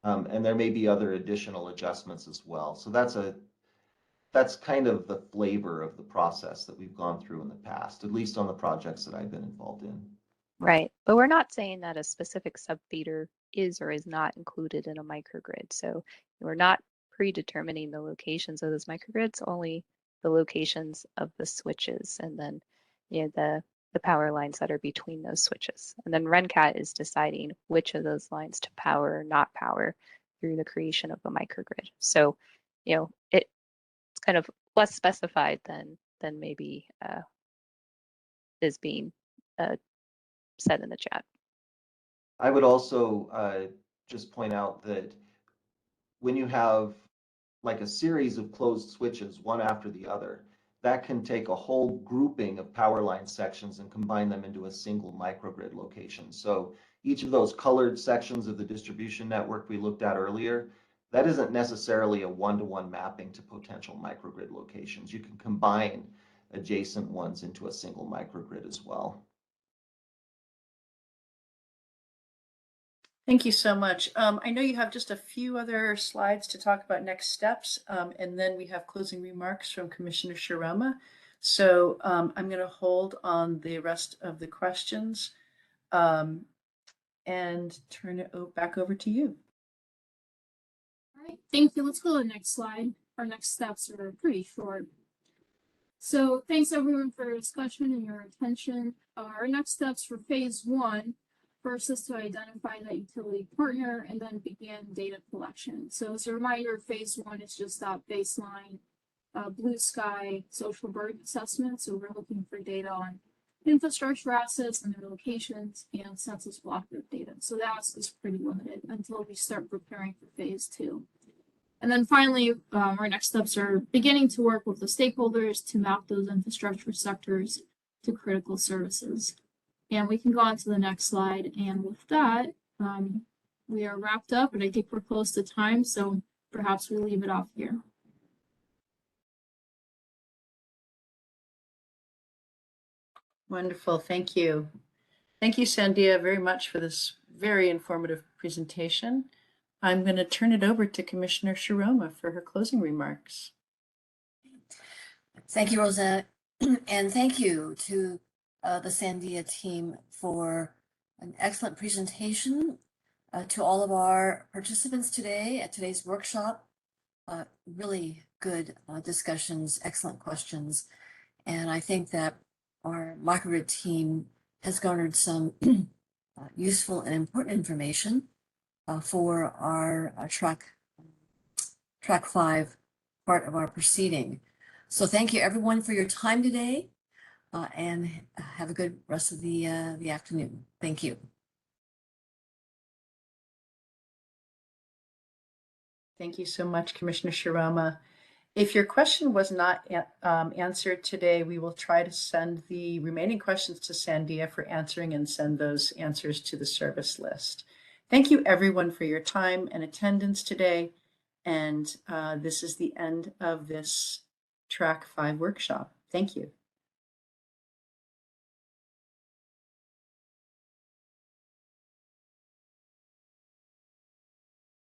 And there may be other additional adjustments as well. So that's kind of the flavor of the process that we've gone through in the past, at least on the projects that I've been involved in. Right. But we're not saying that a specific subfeeder is or is not included in a microgrid. So we're not predetermining the locations of those microgrids, only the locations of the switches, and then, you know, the power lines that are between those switches. And then ReNCAT is deciding which of those lines to power or not power through the creation of a microgrid. So, you know, it's kind of less specified than maybe is being said in the chat. I would also just point out that when you have like a series of closed switches, one after the other, that can take a whole grouping of power line sections and combine them into a single microgrid location. So each of those colored sections of the distribution network we looked at earlier, that isn't necessarily a one-to-one mapping to potential microgrid locations. You can combine adjacent ones into a single microgrid as well. Thank you so much. I know you have just a few other slides to talk about next steps, and then we have closing remarks from Commissioner Shiroma. So I'm going to hold on the rest of the questions and turn it back over to you. All right, thank you. Let's go to the next slide. Our next steps are pretty short. So thanks everyone for your discussion and your attention. Our next steps for phase one, first is to identify that utility partner and then begin data collection. So as a reminder, phase one is just that baseline blue sky social burden assessment. So we're looking for data on infrastructure assets and their locations and census block group data. So that is pretty limited until we start preparing for phase two. And then finally, our next steps are beginning to work with the stakeholders to map those infrastructure sectors to critical services. And we can go on to the next slide. And with that, we are wrapped up, and I think we're close to time, so perhaps we leave it off here. Wonderful, thank you. Thank you, Sandia, very much for this very informative presentation. I'm going to turn it over to Commissioner Shiroma for her closing remarks. Thank you, Rosette, and thank you to the Sandia team for an excellent presentation. To all of our participants today at today's workshop, really good discussions, excellent questions, and I think that our microgrid team has garnered some useful and important information for our track 5 part of our proceeding. So thank you everyone for your time today, and have a good rest of the afternoon. Thank you. Thank you so much, Commissioner Shiroma. If your question was not answered today, we will try to send the remaining questions to Sandia for answering and send those answers to the service list. Thank you everyone for your time and attendance today. And this is the end of this Track 5 workshop. Thank you.